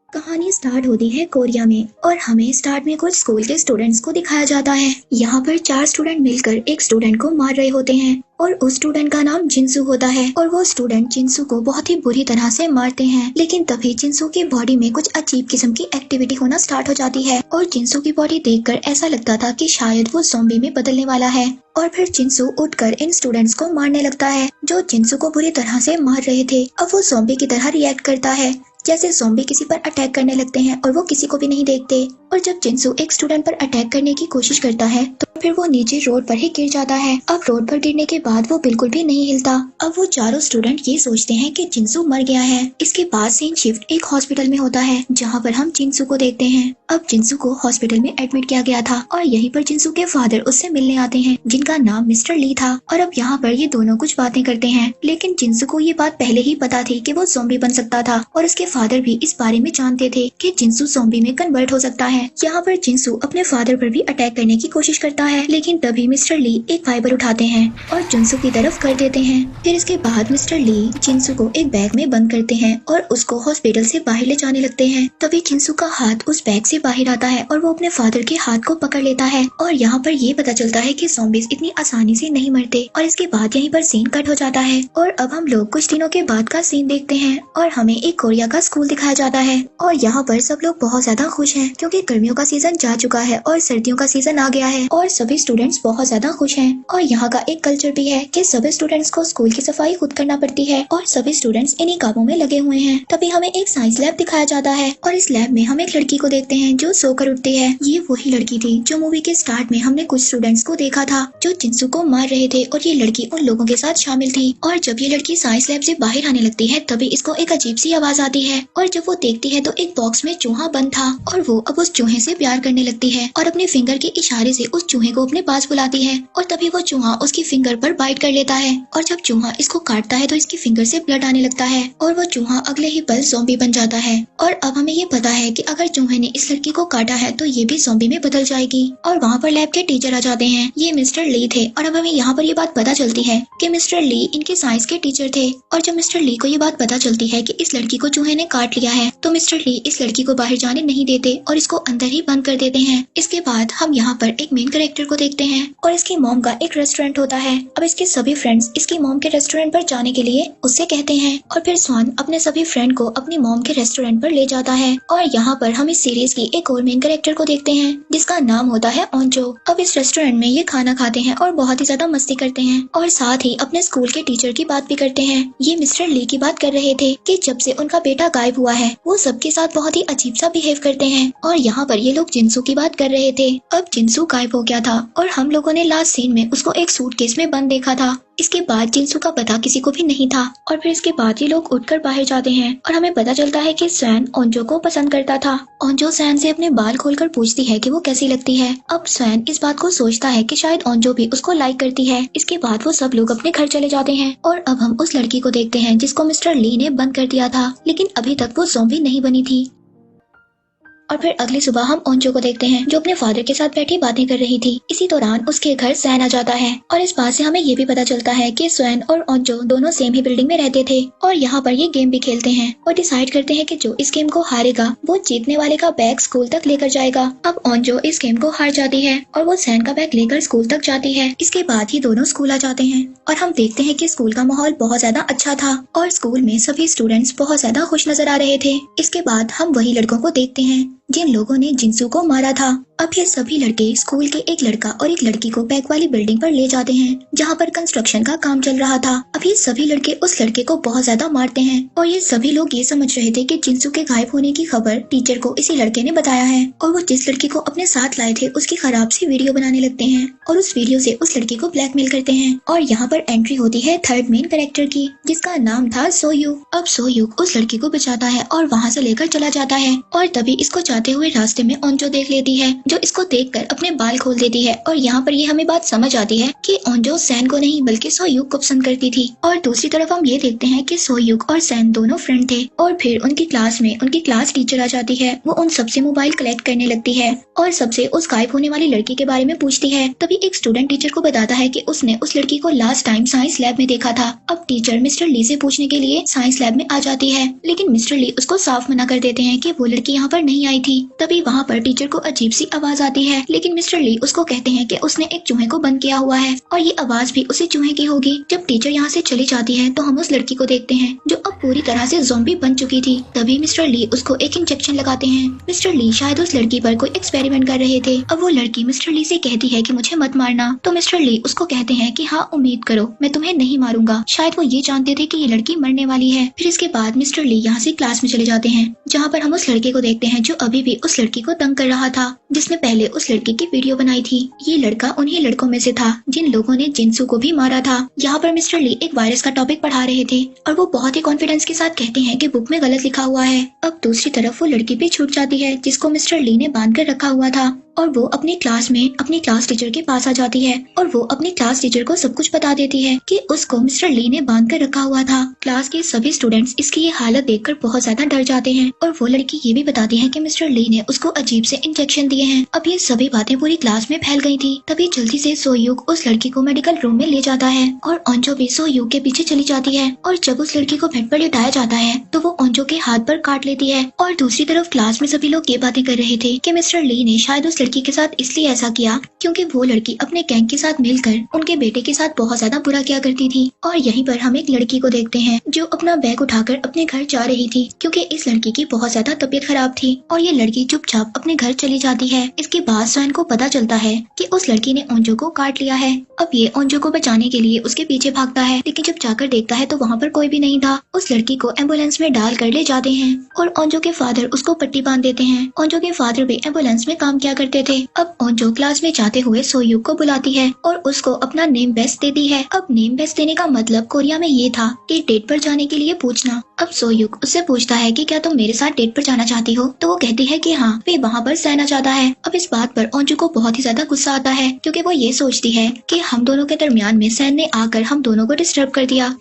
कहानी स्टार्ट होती है कोरिया में और हमें स्टार्ट में कुछ स्कूल के स्टूडेंट्स को दिखाया जाता है। यहाँ पर 4 स्टूडेंट मिलकर एक स्टूडेंट को मार रहे होते हैं और उस स्टूडेंट का नाम जिनसू होता है और वो स्टूडेंट जिनसू को बहुत ही बुरी तरह से मारते हैं। लेकिन तभी जिनसू की बॉडी में कुछ अजीब किस्म की एक्टिविटी होना स्टार्ट हो जाती है और जिनसू की बॉडी देखकर ऐसा लगता था कि शायद वो ज़ॉम्बी में बदलने वाला है। और फिर जिनसू उठकर इन स्टूडेंट्स को मारने लगता है जो जिनसू को बुरी तरह से मार रहे थे। अब वो ज़ॉम्बी की तरह रिएक्ट करता है, जैसे ज़ॉम्बी किसी पर अटैक करने लगते हैं और वो किसी को भी नहीं देखते। और जब जिनसू एक स्टूडेंट पर अटैक करने की कोशिश करता है तो फिर वो नीचे रोड पर ही गिर जाता है। अब रोड पर गिरने के बाद वो बिल्कुल भी नहीं हिलता। अब वो चारों स्टूडेंट ये सोचते हैं कि जिनसू मर गया है। इसके बाद सीन शिफ्ट एक हॉस्पिटल में होता है जहाँ पर हम जिनसू को देखते हैं। अब जिनसू को हॉस्पिटल में एडमिट किया गया था और यहीं पर जिनसू के फादर उससे मिलने आते हैं जिनका नाम मिस्टर ली था। और अब यहाँ पर ये दोनों कुछ बातें करते हैं, लेकिन जिनसू को ये बात पहले ही पता थी कि वो ज़ॉम्बी बन सकता था और उसके फादर भी इस बारे में जानते थे कि जिनसू ज़ॉम्बी में कन्वर्ट हो सकता है। यहाँ पर जिनसू अपने फादर पर भी अटैक करने की कोशिश करता है, लेकिन तभी मिस्टर ली एक फाइबर उठाते हैं और जिनसू की तरफ कर देते हैं। फिर इसके बाद मिस्टर ली जिनसू को एक बैग में बंद करते हैं और उसको हॉस्पिटल से बाहर ले जाने लगते हैं। तभी जिनसू का हाथ उस बैग से बाहर आता है और वो अपने फादर के हाथ को पकड़ लेता है और यहाँ पर ये पता चलता है कि ज़ॉम्बीज़ इतनी आसानी से नहीं मरते। और इसके बाद यहीं पर सीन कट हो जाता है और अब हम लोग कुछ दिनों के बाद का सीन देखते हैं और हमें एक कोरिया का स्कूल दिखाया जाता है। और यहाँ पर सब लोग बहुत ज्यादा खुश हैं क्योंकि गर्मियों का सीजन जा चुका है और सर्दियों का सीजन आ गया है और सभी स्टूडेंट्स बहुत ज्यादा खुश हैं। और यहाँ का एक कल्चर भी है कि सभी स्टूडेंट्स को स्कूल की सफाई खुद करना पड़ती है और सभी स्टूडेंट्स इन्हीं कामों में लगे हुए हैं। तभी हमें एक साइंस लैब दिखाया जाता है और इस लैब में हम एक लड़की को देखते हैं जो सोकर उठती है। ये वही लड़की थी जो मूवी के स्टार्ट में हमने कुछ स्टूडेंट्स को देखा था जो जिनसू को मार रहे थे और ये लड़की उन लोगों के साथ शामिल थी। और जब ये लड़की साइंस लैब से बाहर आने लगती है तभी इसको एक अजीब सी आवाज आती है और जब वो देखती है तो एक बॉक्स में चूहा बंद था और वो अब उस चूहे से प्यार करने लगती है और अपने फिंगर के इशारे से उस चूहे को अपने पास बुलाती है। और तभी वो चूहा उसकी फिंगर पर बाइट कर लेता है और जब चूहा इसको काटता है तो इसकी फिंगर से ब्लड आने लगता है और वो चूहा अगले ही पल ज़ॉम्बी बन जाता है। और अब हमें ये पता है कि अगर चूहे ने इस लड़की को काटा है तो ये भी ज़ॉम्बी में बदल जाएगी। और वहाँ पर लैब के टीचर आ जाते हैं, ये मिस्टर ली थे। और अब हमें यहाँ पर ये बात पता चलती है कि मिस्टर ली इनके साइंस के टीचर थे। और जब मिस्टर ली को ये बात पता चलती है कि इस लड़की को चूहे ने काट लिया है तो मिस्टर ली इस लड़की को बाहर जाने नहीं देते और इसको अंदर ही बंद कर देते हैं। इसके बाद हम यहाँ पर एक मेन कैरेक्टर को देखते हैं और इसकी मॉम का एक रेस्टोरेंट होता है। अब इसके सभी फ्रेंड्स इसकी मॉम के रेस्टोरेंट पर जाने के लिए उससे कहते हैं और फिर स्वान अपने सभी फ्रेंड को अपनी मॉम के रेस्टोरेंट पर ले जाता है। और यहाँ पर हम इस सीरीज की एक और मेन कैरेक्टर को देखते हैं जिसका नाम होता है ओंजो। अब इस रेस्टोरेंट में ये खाना खाते हैं और बहुत ही ज्यादा मस्ती करते हैं और साथ ही अपने स्कूल के टीचर की बात भी करते हैं। ये मिस्टर ली की बात कर रहे थे कि जब से उनका बेटा गायब हुआ है वो सबके साथ बहुत ही अजीब सा बिहेव करते हैं। और यहाँ पर ये लोग जिनसू की बात कर रहे थे। अब जिनसू गायब हो गया था और हम लोगों ने लास्ट सीन में उसको एक सूटकेस में बंद देखा था। इसके बाद जिनसू का पता किसी को भी नहीं था और फिर इसके बाद ये लोग उठकर बाहर जाते हैं और हमें पता चलता है कि स्वैन ओंजो को पसंद करता था। ओंजो स्वैन से अपने बाल खोलकर पूछती है कि वो कैसी लगती है। अब स्वैन इस बात को सोचता है कि शायद ओंजो भी उसको लाइक करती है। इसके बाद वो सब लोग अपने घर चले जाते हैं और अब हम उस लड़की को देखते हैं जिसको मिस्टर ली ने बंद कर दिया था, लेकिन अभी तक वो ज़ॉम्बी नहीं बनी थी। और फिर अगली सुबह हम ओंजो को देखते हैं जो अपने फादर के साथ बैठी बातें कर रही थी। इसी दौरान उसके घर स्वैन आ जाता है और इस बात से हमें ये भी पता चलता है कि स्वैन और ओंजो दोनों सेम ही बिल्डिंग में रहते थे और यहाँ पर ये गेम भी खेलते हैं और डिसाइड करते हैं कि जो इस गेम को हारेगा वो जीतने वाले का बैग स्कूल तक लेकर जाएगा। अब ओंजो इस गेम को हार जाती है और वो स्वैन का बैग लेकर स्कूल तक जाती है। इसके बाद ये दोनों स्कूल आ जाते हैं और हम देखते हैं कि स्कूल का माहौल बहुत ज्यादा अच्छा था और स्कूल में सभी स्टूडेंट्स बहुत ज्यादा खुश नजर आ रहे थे। इसके बाद हम वही लड़कों को देखते हैं जिन लोगों ने जिनसू को मारा था। अब ये सभी लड़के स्कूल के एक लड़का और एक लड़की को बैग वाली बिल्डिंग पर ले जाते हैं जहाँ पर कंस्ट्रक्शन का काम चल रहा था। अब ये सभी लड़के उस लड़के को बहुत ज्यादा मारते हैं और ये सभी लोग ये समझ रहे थे कि जिनसू के गायब होने की खबर टीचर को इसी लड़के ने बताया है और वो जिस लड़की को अपने साथ लाए थे उसकी खराब सी वीडियो बनाने लगते हैं और उस वीडियो से उस लड़की को ब्लैकमेल करते हैं। और यहाँ पर एंट्री होती है थर्ड मेन कैरेक्टर की जिसका नाम था सोयूक। अब सोयूक उस लड़की को बचाता है और वहाँ से लेकर चला जाता है और तभी इसको जाते हुए रास्ते में ओंजो देख लेती है जो इसको देखकर अपने बाल खोल देती है। और यहाँ पर ये हमें बात समझ आती है कि ओंजो सैन को नहीं बल्कि सोयूक को पसंद करती थी। और दूसरी तरफ हम ये देखते हैं कि सोयूक और सैन दोनों फ्रेंड थे। और फिर उनकी क्लास में उनकी क्लास टीचर आ जाती है। वो उन सबसे मोबाइल कलेक्ट करने लगती है और सबसे उस गायब होने वाली लड़की के बारे में पूछती है। तभी एक स्टूडेंट टीचर को बताता है कि उसने उस लड़की को लास्ट टाइम साइंस लैब में देखा था। अब टीचर मिस्टर ली से पूछने के लिए साइंस लैब में आ जाती है, लेकिन मिस्टर ली उसको साफ मना कर देते हैं कि वो लड़की यहाँ पर नहीं आई थी। तभी वहाँ पर टीचर को अजीब सी आवाज आती है, लेकिन मिस्टर ली उसको कहते हैं कि उसने एक चूहे को बंद किया हुआ है और ये आवाज भी उसी चूहे की होगी। जब टीचर यहाँ से चली जाती है तो हम उस लड़की को देखते हैं जो अब पूरी तरह से ज़ॉम्बी बन चुकी थी। तभी मिस्टर ली उसको एक इंजेक्शन लगाते हैं। मिस्टर ली शायद उस लड़की पर कोई एक्सपेरिमेंट कर रहे थे। अब वो लड़की मिस्टर ली से कहती है कि मुझे मत मारना, तो मिस्टर ली उसको कहते हैं कि हाँ उम्मीद करो, मैं तुम्हें नहीं मारूंगा। शायद वो ये जानते थे कि ये लड़की मरने वाली है। फिर इसके बाद मिस्टर ली यहाँ से क्लास में चले जाते हैं, जहाँ पर हम उस लड़के को देखते हैं जो अभी भी उस लड़की को तंग कर रहा था, जिसने पहले उस लड़की की वीडियो बनाई थी। ये लड़का उन्हीं लड़कों में से था जिन लोगों ने जिनसू को भी मारा था। यहाँ पर मिस्टर ली एक वायरस का टॉपिक पढ़ा रहे थे और वो बहुत ही कॉन्फिडेंस के साथ कहते हैं कि बुक में गलत लिखा हुआ है। अब दूसरी तरफ वो लड़की भी छूट जाती है जिसको मिस्टर ली ने बांध कर रखा हुआ था, और वो अपनी क्लास में अपनी क्लास टीचर के पास आ जाती है और वो अपनी क्लास टीचर को सब कुछ बता देती है कि उसको मिस्टर ली ने बांध कर रखा हुआ था। क्लास के सभी स्टूडेंट्स इसकी ये हालत देखकर बहुत ज्यादा डर जाते हैं और वो लड़की ये भी बताती है कि मिस्टर ली ने उसको अजीब से इंजेक्शन दिए हैं। अब ये सभी बातें पूरी क्लास में फैल गई थी। तभी जल्दी से सोयूक उस लड़की को मेडिकल रूम में ले जाता है और ओंजो भी सोयूक के पीछे चली जाती है। और जब उस लड़की को बेड पर लिटाया जाता है तो वो ओंजो के हाथ पर काट लेती है। और दूसरी तरफ क्लास में सभी लोग ये बातें कर रहे थे कि मिस्टर ली ने शायद उस लड़की के साथ इसलिए ऐसा किया क्योंकि वो लड़की अपने गैंग के साथ मिलकर उनके बेटे के साथ बहुत ज्यादा बुरा किया करती थी। और यहीं पर हम एक लड़की को देखते हैं जो अपना बैग उठाकर अपने घर जा रही थी, क्योंकि इस लड़की की बहुत ज्यादा तबीयत खराब थी। और ये लड़की चुपचाप अपने घर चली जाती है। इसके बाद स्वयं को पता चलता है कि उस लड़की ने ओंजो को काट लिया है। अब ये ओंजो को बचाने के लिए उसके पीछे भागता है, लेकिन जब जाकर देखता है तो वहाँ पर कोई भी नहीं था। उस लड़की को एम्बुलेंस में डाल कर ले जाते हैं और ओंजो के फादर उसको पट्टी बांध देते हैं। ओंजो के फादर भी एम्बुलेंस में काम किया करते थे। अब ओंजो क्लास में जाते हुए सोयूक को बुलाती है और उसको अपना नेम बेस्ट देती है। अब नेम बेस्ट देने का मतलब कोरिया में ये था कि डेट पर जाने के लिए पूछना। अब सोयूक उससे पूछता है कि क्या तुम मेरे साथ डेट पर जाना चाहती हो, तो वो कहती है कि हाँ, वे वहाँ पर सहना चाहता है। अब इस बात पर ओंजो को बहुत ही ज्यादा गुस्सा आता है, क्योंकि वो ये सोचती है कि हम दोनों के दरमियान में सैन ने आकर हम दोनों को डिस्टर्ब कर दिया।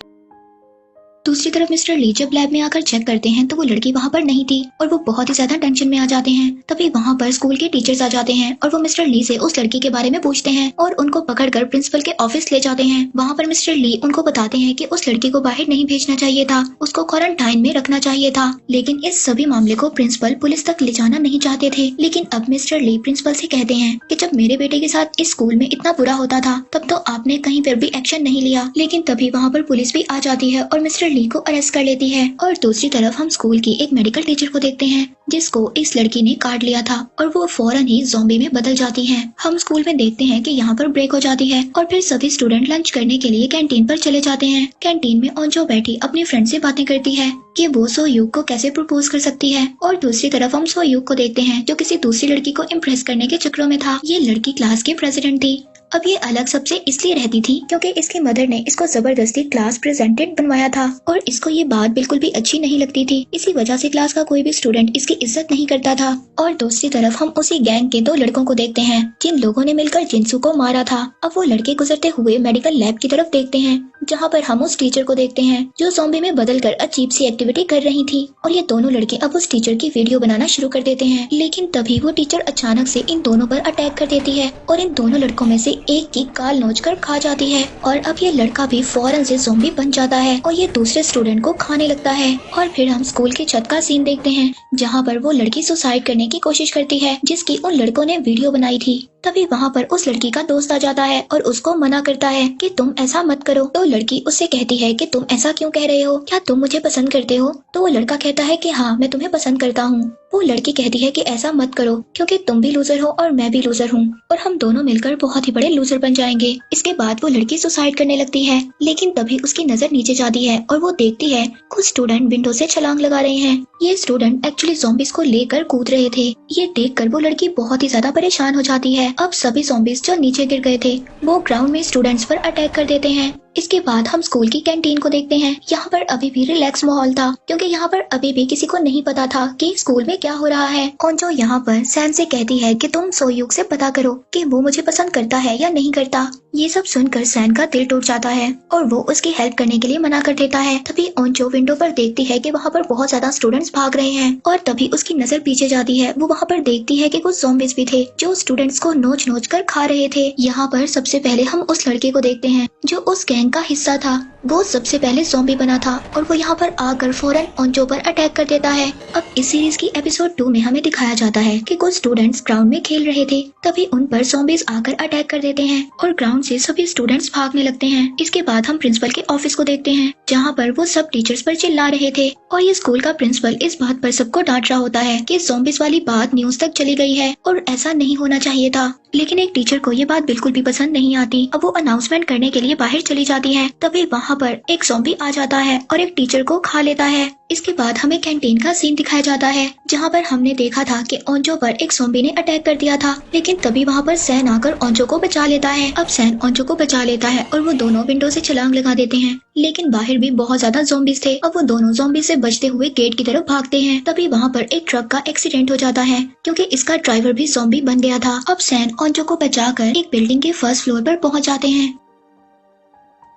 दूसरी तरफ मिस्टर ली जब लैब में आकर चेक करते हैं तो वो लड़की वहाँ पर नहीं थी और वो बहुत ही ज्यादा टेंशन में आ जाते हैं। तभी वहाँ पर स्कूल के टीचर्स आ जाते हैं और वो मिस्टर ली से उस लड़की के बारे में पूछते हैं और उनको पकड़कर प्रिंसिपल के ऑफिस ले जाते हैं। वहाँ पर मिस्टर ली उनको बताते हैं कि उस लड़की को बाहर नहीं भेजना चाहिए था, उसको क्वारंटाइन में रखना चाहिए था। लेकिन इस सभी मामले को प्रिंसिपल पुलिस तक ले जाना नहीं चाहते थे। लेकिन अब मिस्टर ली प्रिंसिपल से कहते हैं कि जब मेरे बेटे के साथ इस स्कूल में इतना बुरा होता था तब तो आपने कहीं पर भी एक्शन नहीं लिया। लेकिन तभी वहाँ पर पुलिस भी आ जाती है और मिस्टर ली को अरेस्ट कर लेती है। और दूसरी तरफ हम स्कूल की एक मेडिकल टीचर को देखते हैं जिसको इस लड़की ने काट लिया था और वो फौरन ही ज़ॉम्बी में बदल जाती है। हम स्कूल में देखते हैं कि यहाँ पर ब्रेक हो जाती है और फिर सभी स्टूडेंट लंच करने के लिए कैंटीन पर चले जाते हैं। कैंटीन में ओंजो बैठी अपनी फ्रेंड से बातें करती है कि वो सोयूक को कैसे प्रपोज कर सकती है। और दूसरी तरफ हम सोयूक को देखते हैं जो किसी दूसरी लड़की को इम्प्रेस करने के चक्रों में था। ये लड़की क्लास की प्रेसिडेंट थी। अब ये अलग सबसे इसलिए रहती थी क्योंकि इसकी मदर ने इसको जबरदस्ती क्लास प्रेजेंटेड बनवाया था और इसको ये बात बिल्कुल भी अच्छी नहीं लगती थी। इसी वजह से क्लास का कोई भी स्टूडेंट इसकी इज्जत नहीं करता था। और दूसरी तरफ हम उसी गैंग के 2 लड़कों को देखते हैं जिन लोगों ने मिलकर जिनसू को मारा था। अब वो लड़के गुजरते हुए मेडिकल लैब की तरफ देखते हैं, जहाँ पर हम उस टीचर को देखते हैं जो ज़ॉम्बी में बदलकर अजीब सी एक्टिविटी कर रही थी। और ये दोनों लड़के अब उस टीचर की वीडियो बनाना शुरू कर देते हैं। लेकिन तभी वो टीचर अचानक से इन दोनों पर अटैक कर देती है और इन दोनों लड़कों में से एक की गाल नोचकर खा जाती है। और अब ये लड़का भी फौरन से ज़ॉम्बी बन जाता है और ये दूसरे स्टूडेंट को खाने लगता है। और फिर हम स्कूल की छत का सीन देखते हैं जहाँ पर वो लड़की सुसाइड करने की कोशिश करती है जिसकी उन लड़कों ने वीडियो बनाई थी। तभी वहाँ पर उस लड़की का दोस्त आ जाता है और उसको मना करता है कि तुम ऐसा मत करो। तो लड़की उससे कहती है कि तुम ऐसा क्यों कह रहे हो, क्या तुम मुझे पसंद करते हो? तो वो लड़का कहता है कि हाँ, मैं तुम्हें पसंद करता हूँ। वो लड़की कहती है कि ऐसा मत करो क्योंकि तुम भी लूजर हो और मैं भी लूजर हूँ और हम दोनों मिलकर बहुत ही बड़े लूजर बन जाएंगे। इसके बाद वो लड़की सुसाइड करने लगती है, लेकिन तभी उसकी नजर नीचे जाती है और वो देखती है कुछ स्टूडेंट विंडो से छलांग लगा रहे हैं। ये स्टूडेंट एक्चुअली ज़ॉम्बीज को लेकर कूद रहे थे। ये देखकर वो लड़की बहुत ही ज्यादा परेशान हो जाती है। अब सभी ज़ॉम्बीज जो नीचे गिर गए थे वो ग्राउंड में स्टूडेंट्स पर अटैक कर देते हैं। इसके बाद हम स्कूल की कैंटीन को देखते हैं। यहाँ पर अभी भी रिलैक्स माहौल था क्योंकि यहाँ पर अभी भी किसी को नहीं पता था कि स्कूल में क्या हो रहा है। और जो यहाँ पर सैन से कहती है कि तुम सोयूक से पता करो कि वो मुझे पसंद करता है या नहीं करता। ये सब सुनकर सैन का दिल टूट जाता है और वो उसकी हेल्प करने के लिए मना कर देता है। तभी ओंजो विंडो पर देखती है कि वहाँ पर बहुत ज्यादा स्टूडेंट्स भाग रहे हैं और तभी उसकी नजर पीछे जाती है। वो वहाँ पर देखती है कि कुछ ज़ॉम्बीज भी थे जो स्टूडेंट्स को नोच नोच कर खा रहे थे। यहाँ पर सबसे पहले हम उस लड़के को देखते हैं जो उस गैंग का हिस्सा था। वो सबसे पहले ज़ॉम्बी बना था और वो यहाँ पर आकर फौरन ओंजो पर अटैक कर देता है। अब इस सीरीज की एपिसोड 2 में हमें दिखाया जाता है कि कुछ स्टूडेंट्स ग्राउंड में खेल रहे थे, तभी उन पर ज़ॉम्बीज आकर अटैक कर देते हैं और ग्राउंड से सभी स्टूडेंट्स भागने लगते हैं। इसके बाद हम प्रिंसिपल के ऑफिस को देखते हैं जहाँ पर वो सब टीचर्स पर चिल्ला रहे थे और ये स्कूल का प्रिंसिपल इस बात पर सबको डांट रहा होता है कि ज़ॉम्बीज वाली बात न्यूज तक चली गई है और ऐसा नहीं होना चाहिए था। लेकिन एक टीचर को ये बात बिल्कुल भी पसंद नहीं आती। अब वो अनाउंसमेंट करने के लिए बाहर चली जाती है, तभी वहाँ पर एक ज़ॉम्बी आ जाता है और एक टीचर को खा लेता है। इसके बाद हमें कैंटीन का सीन दिखाया जाता है जहाँ पर हमने देखा था कि ओंजो पर एक ज़ॉम्बी ने अटैक कर दिया था, लेकिन तभी वहाँ पर सैन आकर ओंजो को बचा लेता है। अब सैन ओंजो को बचा लेता है और वो दोनों विंडो से छलांग लगा देते हैं, लेकिन बाहर भी बहुत ज्यादा ज़ॉम्बीज थे। अब वो दोनों ज़ॉम्बी से बचते हुए गेट की तरफ भागते हैं, तभी वहाँ पर एक ट्रक का एक्सीडेंट हो जाता है क्योंकि इसका ड्राइवर भी ज़ॉम्बी बन गया था। अब सैन ओंजो को बचाकर एक बिल्डिंग के फर्स्ट फ्लोर पर पहुँच जाते हैं।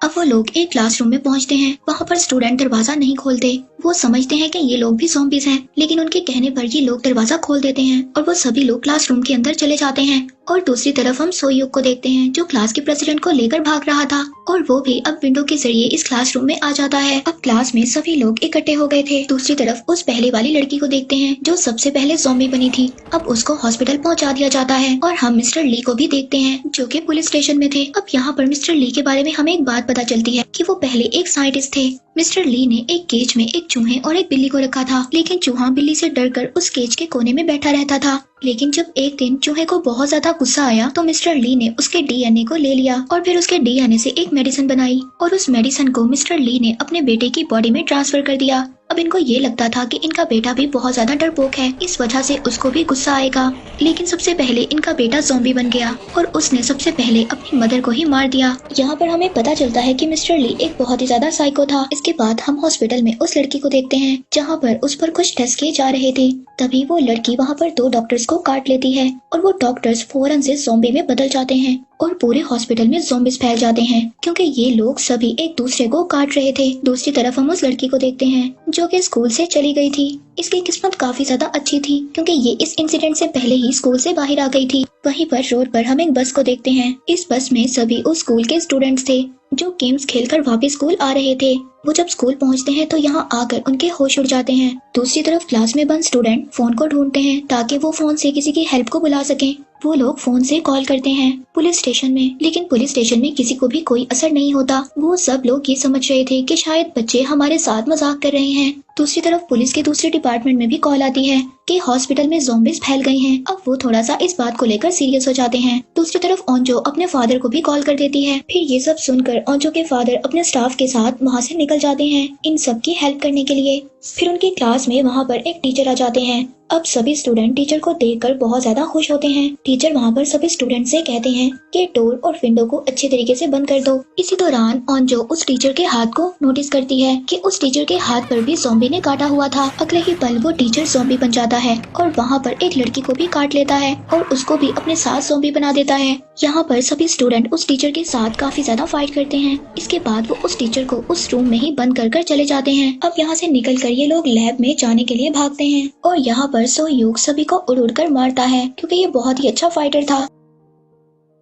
अब वो लोग एक क्लासरूम में पहुंचते हैं। वहाँ पर स्टूडेंट दरवाजा नहीं खोलते। वो समझते हैं कि ये लोग भी ज़ॉम्बीज हैं, लेकिन उनके कहने पर ये लोग दरवाजा खोल देते हैं और वो सभी लोग क्लासरूम के अंदर चले जाते हैं। और दूसरी तरफ हम सोयूक को देखते हैं जो क्लास के प्रेसिडेंट को लेकर भाग रहा था और वो भी अब विंडो के जरिए इस क्लासरूम में आ जाता है। अब क्लास में सभी लोग इकट्ठे हो गए थे। दूसरी तरफ उस पहले वाली लड़की को देखते हैं जो सबसे पहले ज़ॉम्बी बनी थी। अब उसको हॉस्पिटल पहुंचा दिया जाता है और हम मिस्टर ली को भी देखते हैं जो कि पुलिस स्टेशन में थे। अब यहाँ पर मिस्टर ली के बारे में हमें एक बात पता चलती है कि वो पहले एक साइंटिस्ट थे। मिस्टर ली ने एक केज में एक चूहे और एक बिल्ली को रखा था, लेकिन चूहा बिल्ली से डरकर उस केज के कोने में बैठा रहता था। लेकिन जब एक दिन चूहे को बहुत ज्यादा गुस्सा आया तो मिस्टर ली ने उसके डीएनए को ले लिया और फिर उसके डीएनए से एक मेडिसिन बनाई और उस मेडिसिन को मिस्टर ली ने अपने बेटे की बॉडी में ट्रांसफर कर दिया। अब इनको ये लगता था कि इनका बेटा भी बहुत ज्यादा डरपोक है, इस वजह से उसको भी गुस्सा आएगा। लेकिन सबसे पहले इनका बेटा ज़ॉम्बी बन गया और उसने सबसे पहले अपनी मदर को ही मार दिया। यहाँ पर हमें पता चलता है कि मिस्टर ली एक बहुत ही ज्यादा साइको था। इसके बाद हम हॉस्पिटल में उस लड़की को देखते हैं जहाँ पर उस पर कुछ टेस्ट किए जा रहे थे। तभी वो लड़की वहाँ पर 2 डॉक्टर्स को काट लेती है और वो डॉक्टर्स फौरन से ज़ॉम्बी में बदल जाते हैं और पूरे हॉस्पिटल में ज़ॉम्बीज फैल जाते हैं क्योंकि ये लोग सभी एक दूसरे को काट रहे थे। दूसरी तरफ हम उस लड़की को देखते हैं जो कि स्कूल से चली गई थी। इसकी किस्मत काफी ज्यादा अच्छी थी क्योंकि ये इस इंसिडेंट से पहले ही स्कूल से बाहर आ गई थी। वहीं पर रोड पर हम एक बस को देखते हैं। इस बस में सभी उस स्कूल के स्टूडेंट्स थे जो गेम्स खेलकर वापस स्कूल आ रहे थे। वो जब स्कूल पहुंचते हैं तो यहाँ आकर उनके होश उड़ जाते हैं। दूसरी तरफ क्लास में बंद स्टूडेंट फोन को ढूंढते हैं ताकि वो फोन से किसी की हेल्प को बुला सकें। वो लोग फोन से कॉल करते हैं पुलिस स्टेशन में, लेकिन पुलिस स्टेशन में किसी को भी कोई असर नहीं होता। वो सब लोग ये समझ रहे थे कि शायद बच्चे हमारे साथ मजाक कर रहे हैं। दूसरी तरफ पुलिस के दूसरे डिपार्टमेंट में भी कॉल आती है कि हॉस्पिटल में ज़ॉम्बीज फैल गई हैं। अब वो थोड़ा सा इस बात को लेकर सीरियस हो जाते हैं। दूसरी तरफ ओंजो अपने फादर को भी कॉल कर देती है। फिर ये सब सुनकर ओंजो के फादर अपने स्टाफ के साथ वहाँ से निकल जाते हैं इन सब की हेल्प करने के लिए। फिर उनकी क्लास में वहाँ पर एक टीचर आ जाते हैं। अब सभी स्टूडेंट टीचर को देखकर बहुत ज्यादा खुश होते हैं। टीचर वहाँ पर सभी स्टूडेंट से कहते हैं कि डोर और विंडो को अच्छे तरीके से बंद कर दो। इसी दौरान ओंजो उस टीचर के हाथ को नोटिस करती है कि उस टीचर के हाथ पर भी ज़ॉम्बी ने काटा हुआ था। अगले ही पल वो टीचर ज़ॉम्बी बन जाता है और वहाँ पर एक लड़की को भी काट लेता है और उसको भी अपने साथ ज़ॉम्बी बना देता है। यहाँ पर सभी स्टूडेंट उस टीचर के साथ काफी ज्यादा फाइट करते हैं। इसके बाद वो उस टीचर को उस रूम में ही बंद कर चले जाते हैं। अब यहाँ से निकलकर ये लोग लैब में जाने के लिए भागते हैं और यहाँ पर सोयूक सभी को उड़ कर मारता है क्योंकि ये बहुत ही अच्छा फाइटर था।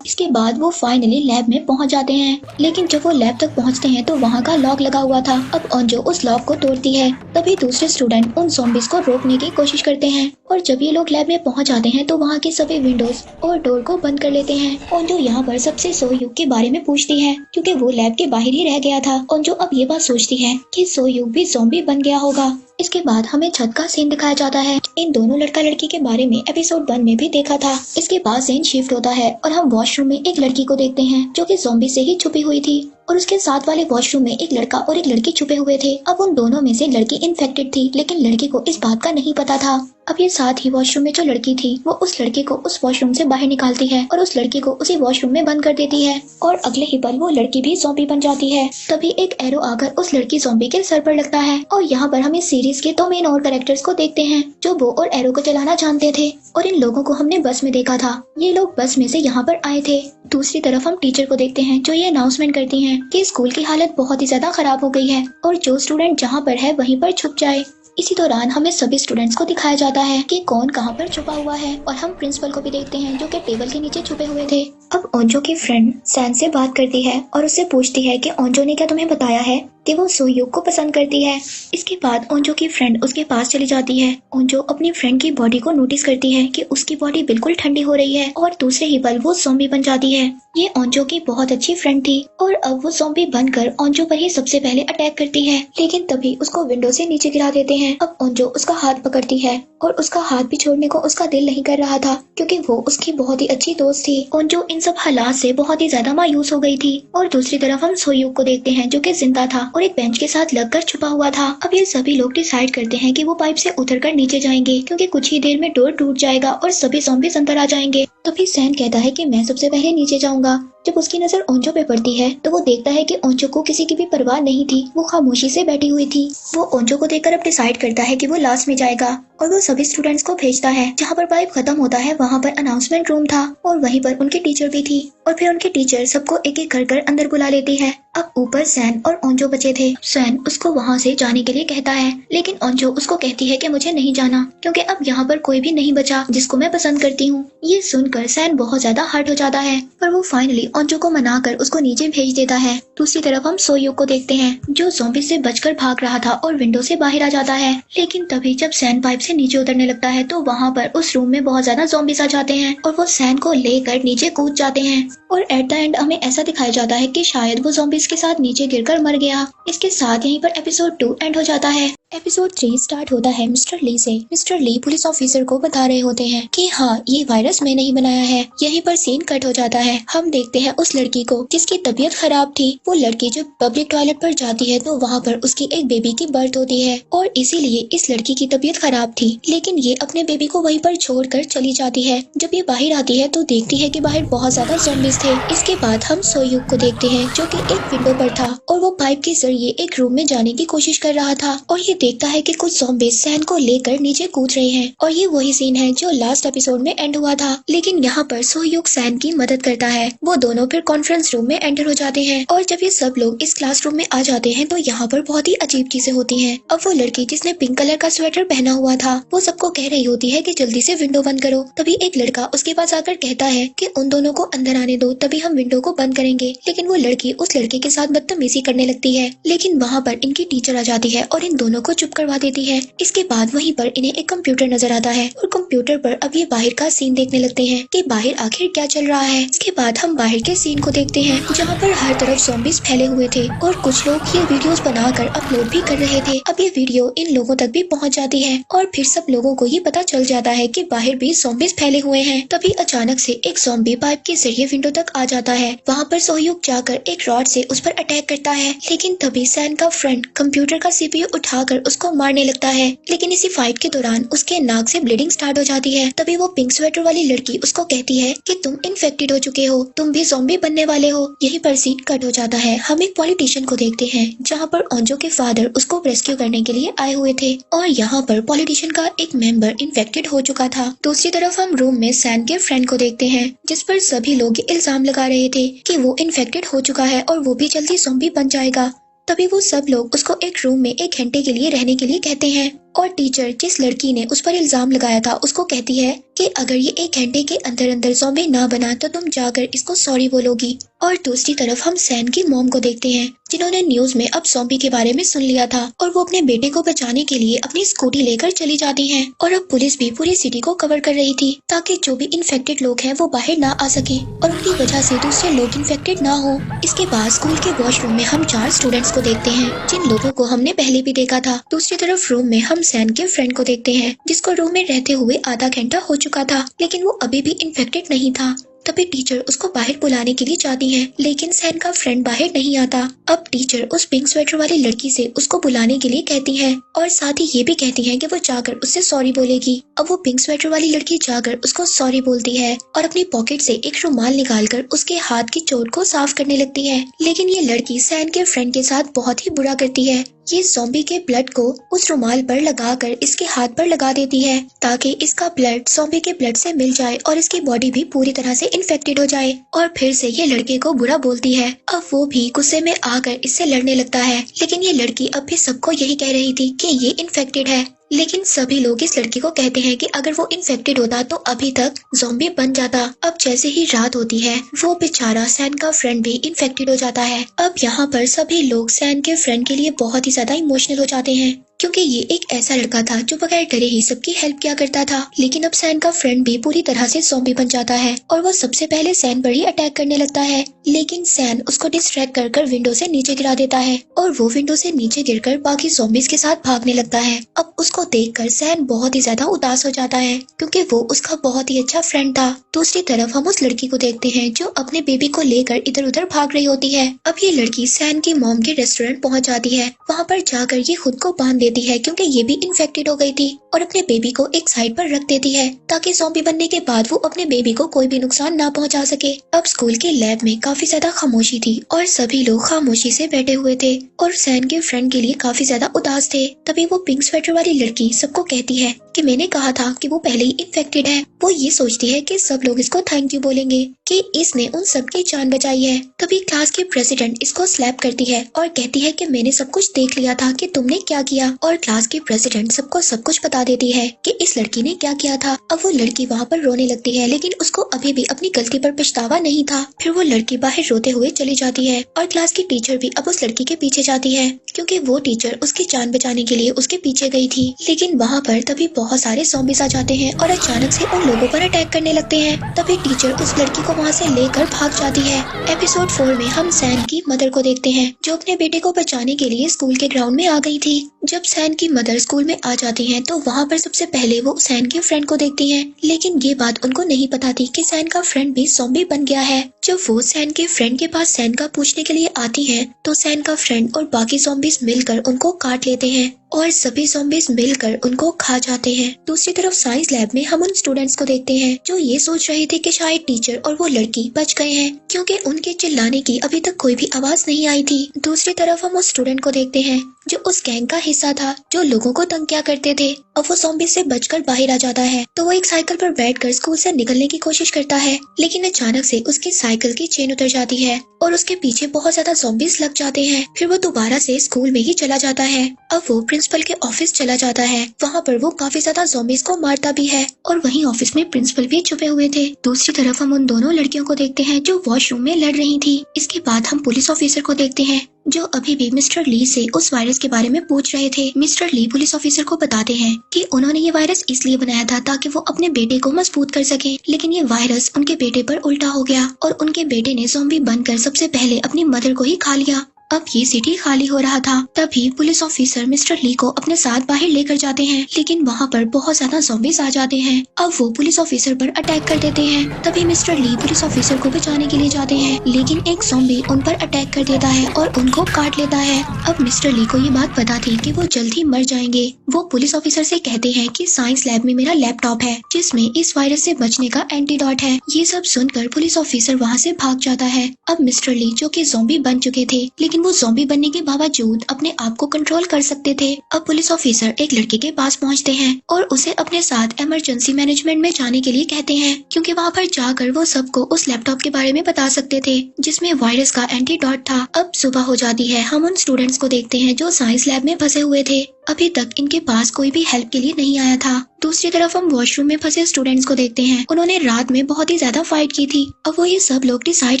इसके बाद वो फाइनली लैब में पहुंच जाते हैं, लेकिन जब वो लैब तक पहुंचते हैं तो वहां का लॉक लगा हुआ था। अब ओंजो उस लॉक को तोड़ती है, तभी दूसरे स्टूडेंट उन ज़ॉम्बीज को रोकने की कोशिश करते हैं और जब ये लोग लैब में पहुंच जाते हैं तो वहां के सभी विंडोज और डोर को बंद कर लेते हैं। ओंजो यहाँ पर सबसे सोयूक के बारे में पूछती है क्योंकि वो लैब के बाहर ही रह गया था। ओंजो अब ये बात सोचती है कि सोयूक भी ज़ॉम्बी बन गया होगा। इसके बाद हमें छत का सीन दिखाया जाता है। इन दोनों लड़का लड़की के बारे में एपिसोड 1 में भी देखा था। इसके बाद सीन शिफ्ट होता है और हम वॉशरूम में एक लड़की को देखते हैं जो कि ज़ॉम्बी से ही छुपी हुई थी और उसके साथ वाले वॉशरूम में एक लड़का और एक लड़की छुपे हुए थे। अब उन दोनों में से लड़की इन्फेक्टेड थी, लेकिन लड़की को इस बात का नहीं पता था। अब ये साथ ही वॉशरूम में जो लड़की थी वो उस लड़के को उस वॉशरूम से बाहर निकालती है और उस लड़की को उसी वॉशरूम में बंद कर देती है और अगले ही पल वो लड़की भी ज़ॉम्बी बन जाती है। तभी एक एरो आकर उस लड़की ज़ॉम्बी के सर पर लगता है और यहाँ पर हम इस सीरीज के दो मेन और कैरेक्टर्स को देखते हैं जो बो और एरो को चलाना जानते थे और इन लोगों को हमने बस में देखा था। ये लोग बस में से यहाँ पर आए थे। दूसरी तरफ हम टीचर को देखते हैं जो ये अनाउंसमेंट करती हैं कि स्कूल की हालत बहुत ही ज्यादा खराब हो गई है और जो स्टूडेंट जहाँ पर है वहीं पर छुप जाए। इसी दौरान हमें सभी स्टूडेंट्स को दिखाया जाता है कि कौन कहाँ पर छुपा हुआ है और हम प्रिंसिपल को भी देखते हैं जो कि टेबल के नीचे छुपे हुए थे। अब ओंजो की फ्रेंड सैन से बात करती है और उससे पूछती है कि ओंजो ने क्या तुम्हें बताया है कि वो सोयूक को पसंद करती है। इसके बाद ओंजो की फ्रेंड उसके पास चली जाती है। ओंजो अपनी फ्रेंड की बॉडी को नोटिस करती है कि उसकी बॉडी बिल्कुल ठंडी हो रही है और दूसरे ही पल वो ज़ॉम्बी बन जाती है। ये ओंजो की बहुत अच्छी फ्रेंड थी और अब वो ज़ॉम्बी बनकर ओंजो पर ही सबसे पहले अटैक करती है, लेकिन तभी उसको विंडो से नीचे गिरा देते हैं। अब ओंजो उसका हाथ पकड़ती है और उसका हाथ भी छोड़ने को उसका दिल नहीं कर रहा था क्योंकि वो उसकी बहुत ही अच्छी दोस्त थी। ओंजो इन सब हालात से बहुत ही ज्यादा मायूस हो गई थी और दूसरी तरफ हम सोयूक को देखते हैं जो कि जिंदा था और एक बेंच के साथ लगकर छुपा हुआ था। अब ये सभी लोग डिसाइड करते हैं कि वो पाइप से उतरकर नीचे जाएंगे क्योंकि कुछ ही देर में डोर टूट जाएगा और सभी ज़ॉम्बीज़ अंदर आ जाएंगे। तभी सैन कहता है कि मैं सबसे पहले नीचे जाऊंगा। जब उसकी नजर ओंजो पे पड़ती है तो वो देखता है कि ओंजो को किसी की भी परवाह नहीं थी, वो खामोशी से बैठी हुई थी। वो ओंजो को देखकर अब डिसाइड करता है कि वो लास्ट में जाएगा और वो सभी स्टूडेंट्स को भेजता है। जहाँ पर पाइप खत्म होता है वहाँ पर अनाउंसमेंट रूम था और वहीं पर उनकी टीचर भी थी और फिर उनकी टीचर सबको एक एक कर अंदर बुला लेती है। अब ऊपर सैन और ओंजो बचे थे। सैन उसको वहाँ से जाने के लिए कहता है लेकिन ओंजो उसको कहती है कि मुझे नहीं जाना क्योंकि अब यहाँ पर कोई भी नहीं बचा जिसको मैं पसंद करती हूँ। ये सुनकर सैन बहुत ज्यादा हर्ट हो जाता है पर वो फाइनली ओंजो को मनाकर उसको नीचे भेज देता है। दूसरी तरफ हम सोयूक को देखते हैं जो ज़ॉम्बी से बचकर भाग रहा था और विंडो से बाहर आ जाता है, लेकिन तभी जब सैन पाइप से नीचे उतरने लगता है तो वहाँ पर उस रूम में बहुत ज्यादा ज़ॉम्बीज़ आ जाते हैं और वो सैन को लेकर नीचे कूद जाते हैं और एट द एंड हमें ऐसा दिखाया जाता है कि शायद वो ज़ॉम्बीज़ के साथ नीचे गिरकर मर गया। इसके साथ यहीं पर एपिसोड 2 एंड हो जाता है। एपिसोड 3 स्टार्ट होता है मिस्टर ली से। मिस्टर ली पुलिस ऑफिसर को बता रहे होते हैं कि हाँ ये वायरस मैंने ही बनाया है। यहीं पर सीन कट हो जाता है। हम देखते हैं उस लड़की को जिसकी तबीयत खराब थी। वो लड़की जब पब्लिक टॉयलेट पर जाती है तो वहाँ पर उसकी एक बेबी की बर्थ होती है और इसीलिए इस लड़की की तबीयत खराब थी, लेकिन ये अपने बेबी को वहीं पर छोड़कर चली जाती है। जब ये बाहर आती है तो देखती है कि बाहर बहुत ज्यादा ज़ॉम्बीज़ थे। इसके बाद हम सोयूक को देखते हैं जो कि एक विंडो पर था और वो पाइप के जरिए एक रूम में जाने की कोशिश कर रहा था और ये देखता है कि कुछ ज़ॉम्बीज़ सैन को लेकर नीचे कूद रहे हैं और ये वही सीन है जो लास्ट एपिसोड में एंड हुआ था। लेकिन यहाँ पर सोयूक सैन की मदद करता है। वो दोनों फिर कॉन्फ्रेंस रूम में एंटर हो जाते हैं और जब ये सब लोग इस क्लासरूम में आ जाते हैं तो यहाँ पर बहुत ही अजीब चीजें होती हैं। अब वो लड़की जिसने पिंक कलर का स्वेटर पहना हुआ था वो सबको कह रही होती है कि जल्दी से विंडो बंद करो। तभी एक लड़का उसके पास आकर कहता है कि उन दोनों को अंदर आने दो तभी हम विंडो को बंद करेंगे, लेकिन वो लड़की उस लड़के के साथ बदतमीजी करने लगती है। लेकिन वहाँ पर इनकी टीचर आ जाती है और इन दोनों को चुप करवा देती है। इसके बाद वहीं पर इन्हें एक कंप्यूटर नजर आता है और कंप्यूटर पर अब ये बाहर का सीन देखने लगते हैं कि बाहर आखिर क्या चल रहा है। इसके बाद हम बाहर के सीन को देखते हैं जहाँ पर हर तरफ ज़ॉम्बीज़ फैले हुए थे और कुछ लोग ये वीडियोस बनाकर अपलोड भी कर रहे थे। अब ये वीडियो इन लोगों तक भी पहुँच जाती है और फिर सब लोगों को ये पता चल जाता है कि बाहर भी ज़ॉम्बीज़ फैले हुए हैं। तभी अचानक से एक ज़ॉम्बी पाइप के जरिए विंडो तक आ जाता है। वहाँ पर सोयूक जाकर एक रॉड से उस पर अटैक करता है, लेकिन तभी सैन का फ्रेंड कंप्यूटर का सीपीयू उठाकर उसको मारने लगता है। लेकिन इसी फाइट के दौरान उसके नाक से ब्लीडिंग स्टार्ट हो जाती है। तभी वो पिंक स्वेटर वाली लड़की उसको कहती है कि तुम इन्फेक्टेड हो चुके हो, तुम भी ज़ॉम्बी बनने वाले हो। यही पर सीन कट हो जाता है। हम एक पॉलिटिशियन को देखते हैं जहाँ पर ओंजो के फादर उसको रेस्क्यू करने के लिए आए हुए थे और यहाँ पर पॉलिटिशियन का एक मेंबर इन्फेक्टेड हो चुका था। दूसरी तरफ हम रूम में सैन के फ्रेंड को देखते हैं जिस पर सभी लोग इल्जाम लगा रहे थे कि वो इन्फेक्टेड हो चुका है और वो भी जल्दी ज़ॉम्बी बन जाएगा। तभी वो सब लोग उसको एक रूम में 1 घंटे के लिए रहने के लिए कहते हैं और टीचर जिस लड़की ने उस पर इल्जाम लगाया था उसको कहती है कि अगर ये 1 घंटे के अंदर अंदर ज़ॉम्बी ना बना तो तुम जाकर इसको सॉरी बोलोगी। और दूसरी तरफ हम सैन की मॉम को देखते हैं जिन्होंने न्यूज में अब ज़ॉम्बी के बारे में सुन लिया था और वो अपने बेटे को बचाने के लिए अपनी स्कूटी लेकर चली जाती हैं और अब पुलिस भी पूरी सिटी को कवर कर रही थी ताकि जो भी इन्फेक्टेड लोग हैं वो बाहर ना आ सके और उनकी वजह से दूसरे लोग इन्फेक्टेड ना हो। इसके बाद स्कूल के वॉशरूम में हम 4 स्टूडेंट्स को देखते हैं जिन लोगों को हमने पहले भी देखा था। दूसरी तरफ रूम में हम सैन के फ्रेंड को देखते हैं जिसको रूम में रहते हुए आधा घंटा हो चुका था लेकिन वो अभी भी इन्फेक्टेड नहीं था। तभी टीचर उसको बाहर बुलाने के लिए जाती है, लेकिन सैन का फ्रेंड बाहर नहीं आता। अब टीचर उस पिंक स्वेटर वाली लड़की से उसको बुलाने के लिए कहती है और साथ ही ये भी कहती है कि वो जाकर उससे सॉरी बोलेगी। अब वो पिंक स्वेटर वाली लड़की जाकर उसको सॉरी बोलती है और अपनी पॉकेट से एक रुमाल निकालकर उसके हाथ की चोट को साफ करने लगती है, लेकिन ये लड़की सैन के फ्रेंड के साथ बहुत ही बुरा करती है। ये ज़ॉम्बी के ब्लड को उस रुमाल पर लगाकर इसके हाथ पर लगा देती है ताकि इसका ब्लड ज़ॉम्बी के ब्लड से मिल जाए और इसकी बॉडी भी पूरी तरह से इन्फेक्टेड हो जाए। और फिर से ये लड़के को बुरा बोलती है। अब वो भी गुस्से में आकर इससे लड़ने लगता है, लेकिन ये लड़की अब भी सबको यही कह रही थी कि ये इन्फेक्टेड है। लेकिन सभी लोग इस लड़की को कहते हैं कि अगर वो इन्फेक्टेड होता तो अभी तक ज़ॉम्बी बन जाता। अब जैसे ही रात होती है वो बेचारा सैन का फ्रेंड भी इन्फेक्टेड हो जाता है। अब यहाँ पर सभी लोग सैन के फ्रेंड के लिए बहुत ही ज्यादा इमोशनल हो जाते हैं, क्योंकि ये एक ऐसा लड़का था जो बगैर डरे ही सबकी हेल्प किया करता था। लेकिन अब सैन का फ्रेंड भी पूरी तरह से ज़ॉम्बी बन जाता है और वो सबसे पहले सैन पर ही अटैक करने लगता है, लेकिन सैन उसको डिस्ट्रैक्ट कर विंडो से नीचे गिरा देता है और वो विंडो से नीचे गिरकर बाकी ज़ॉम्बीज के साथ भागने लगता है। अब उसको देखकर सैन बहुत ही ज्यादा उदास हो जाता है, क्योंकि वो उसका बहुत ही अच्छा फ्रेंड था। दूसरी तरफ हम उस लड़की को देखते हैं जो अपने बेबी को लेकर इधर उधर भाग रही होती है। अब ये लड़की सैन की मॉम के रेस्टोरेंट पहुंच जाती है। वहाँ पर जाकर ये खुद को बांध देती है क्योंकि ये भी इन्फेक्टेड हो गई थी और अपने बेबी को एक साइड पर रख देती है ताकि ज़ॉम्बी बनने के बाद वो अपने बेबी को कोई भी नुकसान ना पहुंचा सके। अब स्कूल के लैब में काफी ज्यादा खामोशी थी और सभी लोग खामोशी से बैठे हुए थे और सैन के फ्रेंड के लिए काफी ज्यादा उदास थे। तभी वो पिंक स्वेटर वाली लड़की सबको कहती है कि मैंने कहा था कि वो पहले ही इन्फेक्टेड है। वो ये सोचती है कि सब लोग इसको थैंक यू बोलेंगे कि इसने उन सबकी जान बचाई है। तभी क्लास की प्रेसिडेंट इसको स्लैप करती है और कहती है कि मैंने सब कुछ देख लिया था कि तुमने क्या किया। और क्लास की प्रेसिडेंट सबको सब कुछ बता देती है कि इस लड़की ने क्या किया था। अब वो लड़की वहाँ पर रोने लगती है, लेकिन उसको अभी भी अपनी गलती पर पछतावा नहीं था। फिर वो लड़की बाहर रोते हुए चली जाती है और क्लास की टीचर भी अब उस लड़की के पीछे जाती है, क्योंकि वो टीचर उसकी जान बचाने के लिए उसके पीछे गई थी। लेकिन वहाँ पर तभी बहुत सारे ज़ॉम्बीज आ जाते हैं और अचानक से उन लोगों पर अटैक करने लगते हैं। तभी टीचर उस लड़की को वहाँ से लेकर भाग जाती है। एपिसोड 4 में हम सैन की मदर को देखते हैं जो अपने बेटे को बचाने के लिए स्कूल के ग्राउंड में आ गई थी। जब सैन की मदर स्कूल में आ जाती हैं तो वहाँ पर सबसे पहले वो सैन के फ्रेंड को देखती हैं, लेकिन ये बात उनको नहीं पता थी कि सैन का फ्रेंड भी ज़ॉम्बी बन गया है। जब वो सैन के फ्रेंड के पास सैन का पूछने के लिए आती हैं तो सैन का फ्रेंड और बाकी ज़ॉम्बीज मिलकर उनको काट लेते हैं और सभी ज़ॉम्बीज मिलकर उनको खा जाते हैं। दूसरी तरफ साइंस लैब में हम उन स्टूडेंट्स को देखते हैं जो ये सोच रहे थे कि शायद टीचर और वो लड़की बच गए हैं, क्योंकि उनके चिल्लाने की अभी तक कोई भी आवाज नहीं आई थी। दूसरी तरफ हम उस स्टूडेंट को देखते हैं जो उस गैंग का हिस्सा था जो लोगों को तंग किया करते थे। अब वो ज़ॉम्बी से बचकर बाहर आ जाता है तो वो एक साइकिल पर बैठकर स्कूल से निकलने की कोशिश करता है, लेकिन अचानक से उसकी साइकिल की चेन उतर जाती है और उसके पीछे बहुत ज्यादा ज़ॉम्बीज लग जाते हैं। फिर वो दोबारा से स्कूल में ही चला जाता है। अब वो प्रिंसिपल के ऑफिस चला जाता है। वहाँ पर वो काफी ज्यादा ज़ॉम्बीज को मारता भी है और वहीं ऑफिस में प्रिंसिपल भी छुपे हुए थे। दूसरी तरफ हम उन दोनों लड़कियों को देखते हैं जो वॉशरूम में लड़ रही थी। इसके बाद हम पुलिस ऑफिसर को देखते हैं जो अभी भी मिस्टर ली से उस वायरस के बारे में पूछ रहे थे। मिस्टर ली पुलिस ऑफिसर को बताते हैं कि उन्होंने ये वायरस इसलिए बनाया था ताकि वो अपने बेटे को मजबूत कर सके, लेकिन ये वायरस उनके बेटे पर उल्टा हो गया और उनके बेटे ने ज़ॉम्बी बनकर सबसे पहले अपनी मदर को ही खा लिया। अब ये सिटी खाली हो रहा था। तभी पुलिस ऑफिसर मिस्टर ली को अपने साथ बाहर लेकर जाते हैं, लेकिन वहाँ पर बहुत ज्यादा ज़ॉम्बीज आ जाते हैं। अब वो पुलिस ऑफिसर पर अटैक कर देते हैं। तभी मिस्टर ली पुलिस ऑफिसर को बचाने के लिए जाते हैं, लेकिन एक ज़ॉम्बी उन पर अटैक कर देता है और उनको काट लेता है। अब मिस्टर ली को ये बात पता थी कि वो जल्द ही मर जाएंगे। वो पुलिस ऑफिसर से कहते हैं कि साइंस लैब में मेरा लैपटॉप है जिसमें इस वायरस से बचने का एंटीडोट है। ये सब सुनकर पुलिस ऑफिसर वहाँ से भाग जाता है। अब मिस्टर ली जो कि ज़ॉम्बी बन चुके थे, लेकिन वो ज़ॉम्बी बनने के बावजूद अपने आप को कंट्रोल कर सकते थे। अब पुलिस ऑफिसर एक लड़के के पास पहुंचते हैं और उसे अपने साथ इमरजेंसी मैनेजमेंट में जाने के लिए कहते हैं, क्योंकि वहां पर जाकर वो सबको उस लैपटॉप के बारे में बता सकते थे जिसमें वायरस का एंटीडोट था। अब सुबह हो जाती है। हम उन स्टूडेंट्स को देखते हैं जो साइंस लैब में फंसे हुए थे। अभी तक इनके पास कोई भी हेल्प के लिए नहीं आया था। दूसरी तरफ हम वॉशरूम में फंसे स्टूडेंट्स को देखते हैं। उन्होंने रात में बहुत ही ज्यादा फाइट की थी। अब वो ये सब लोग डिसाइड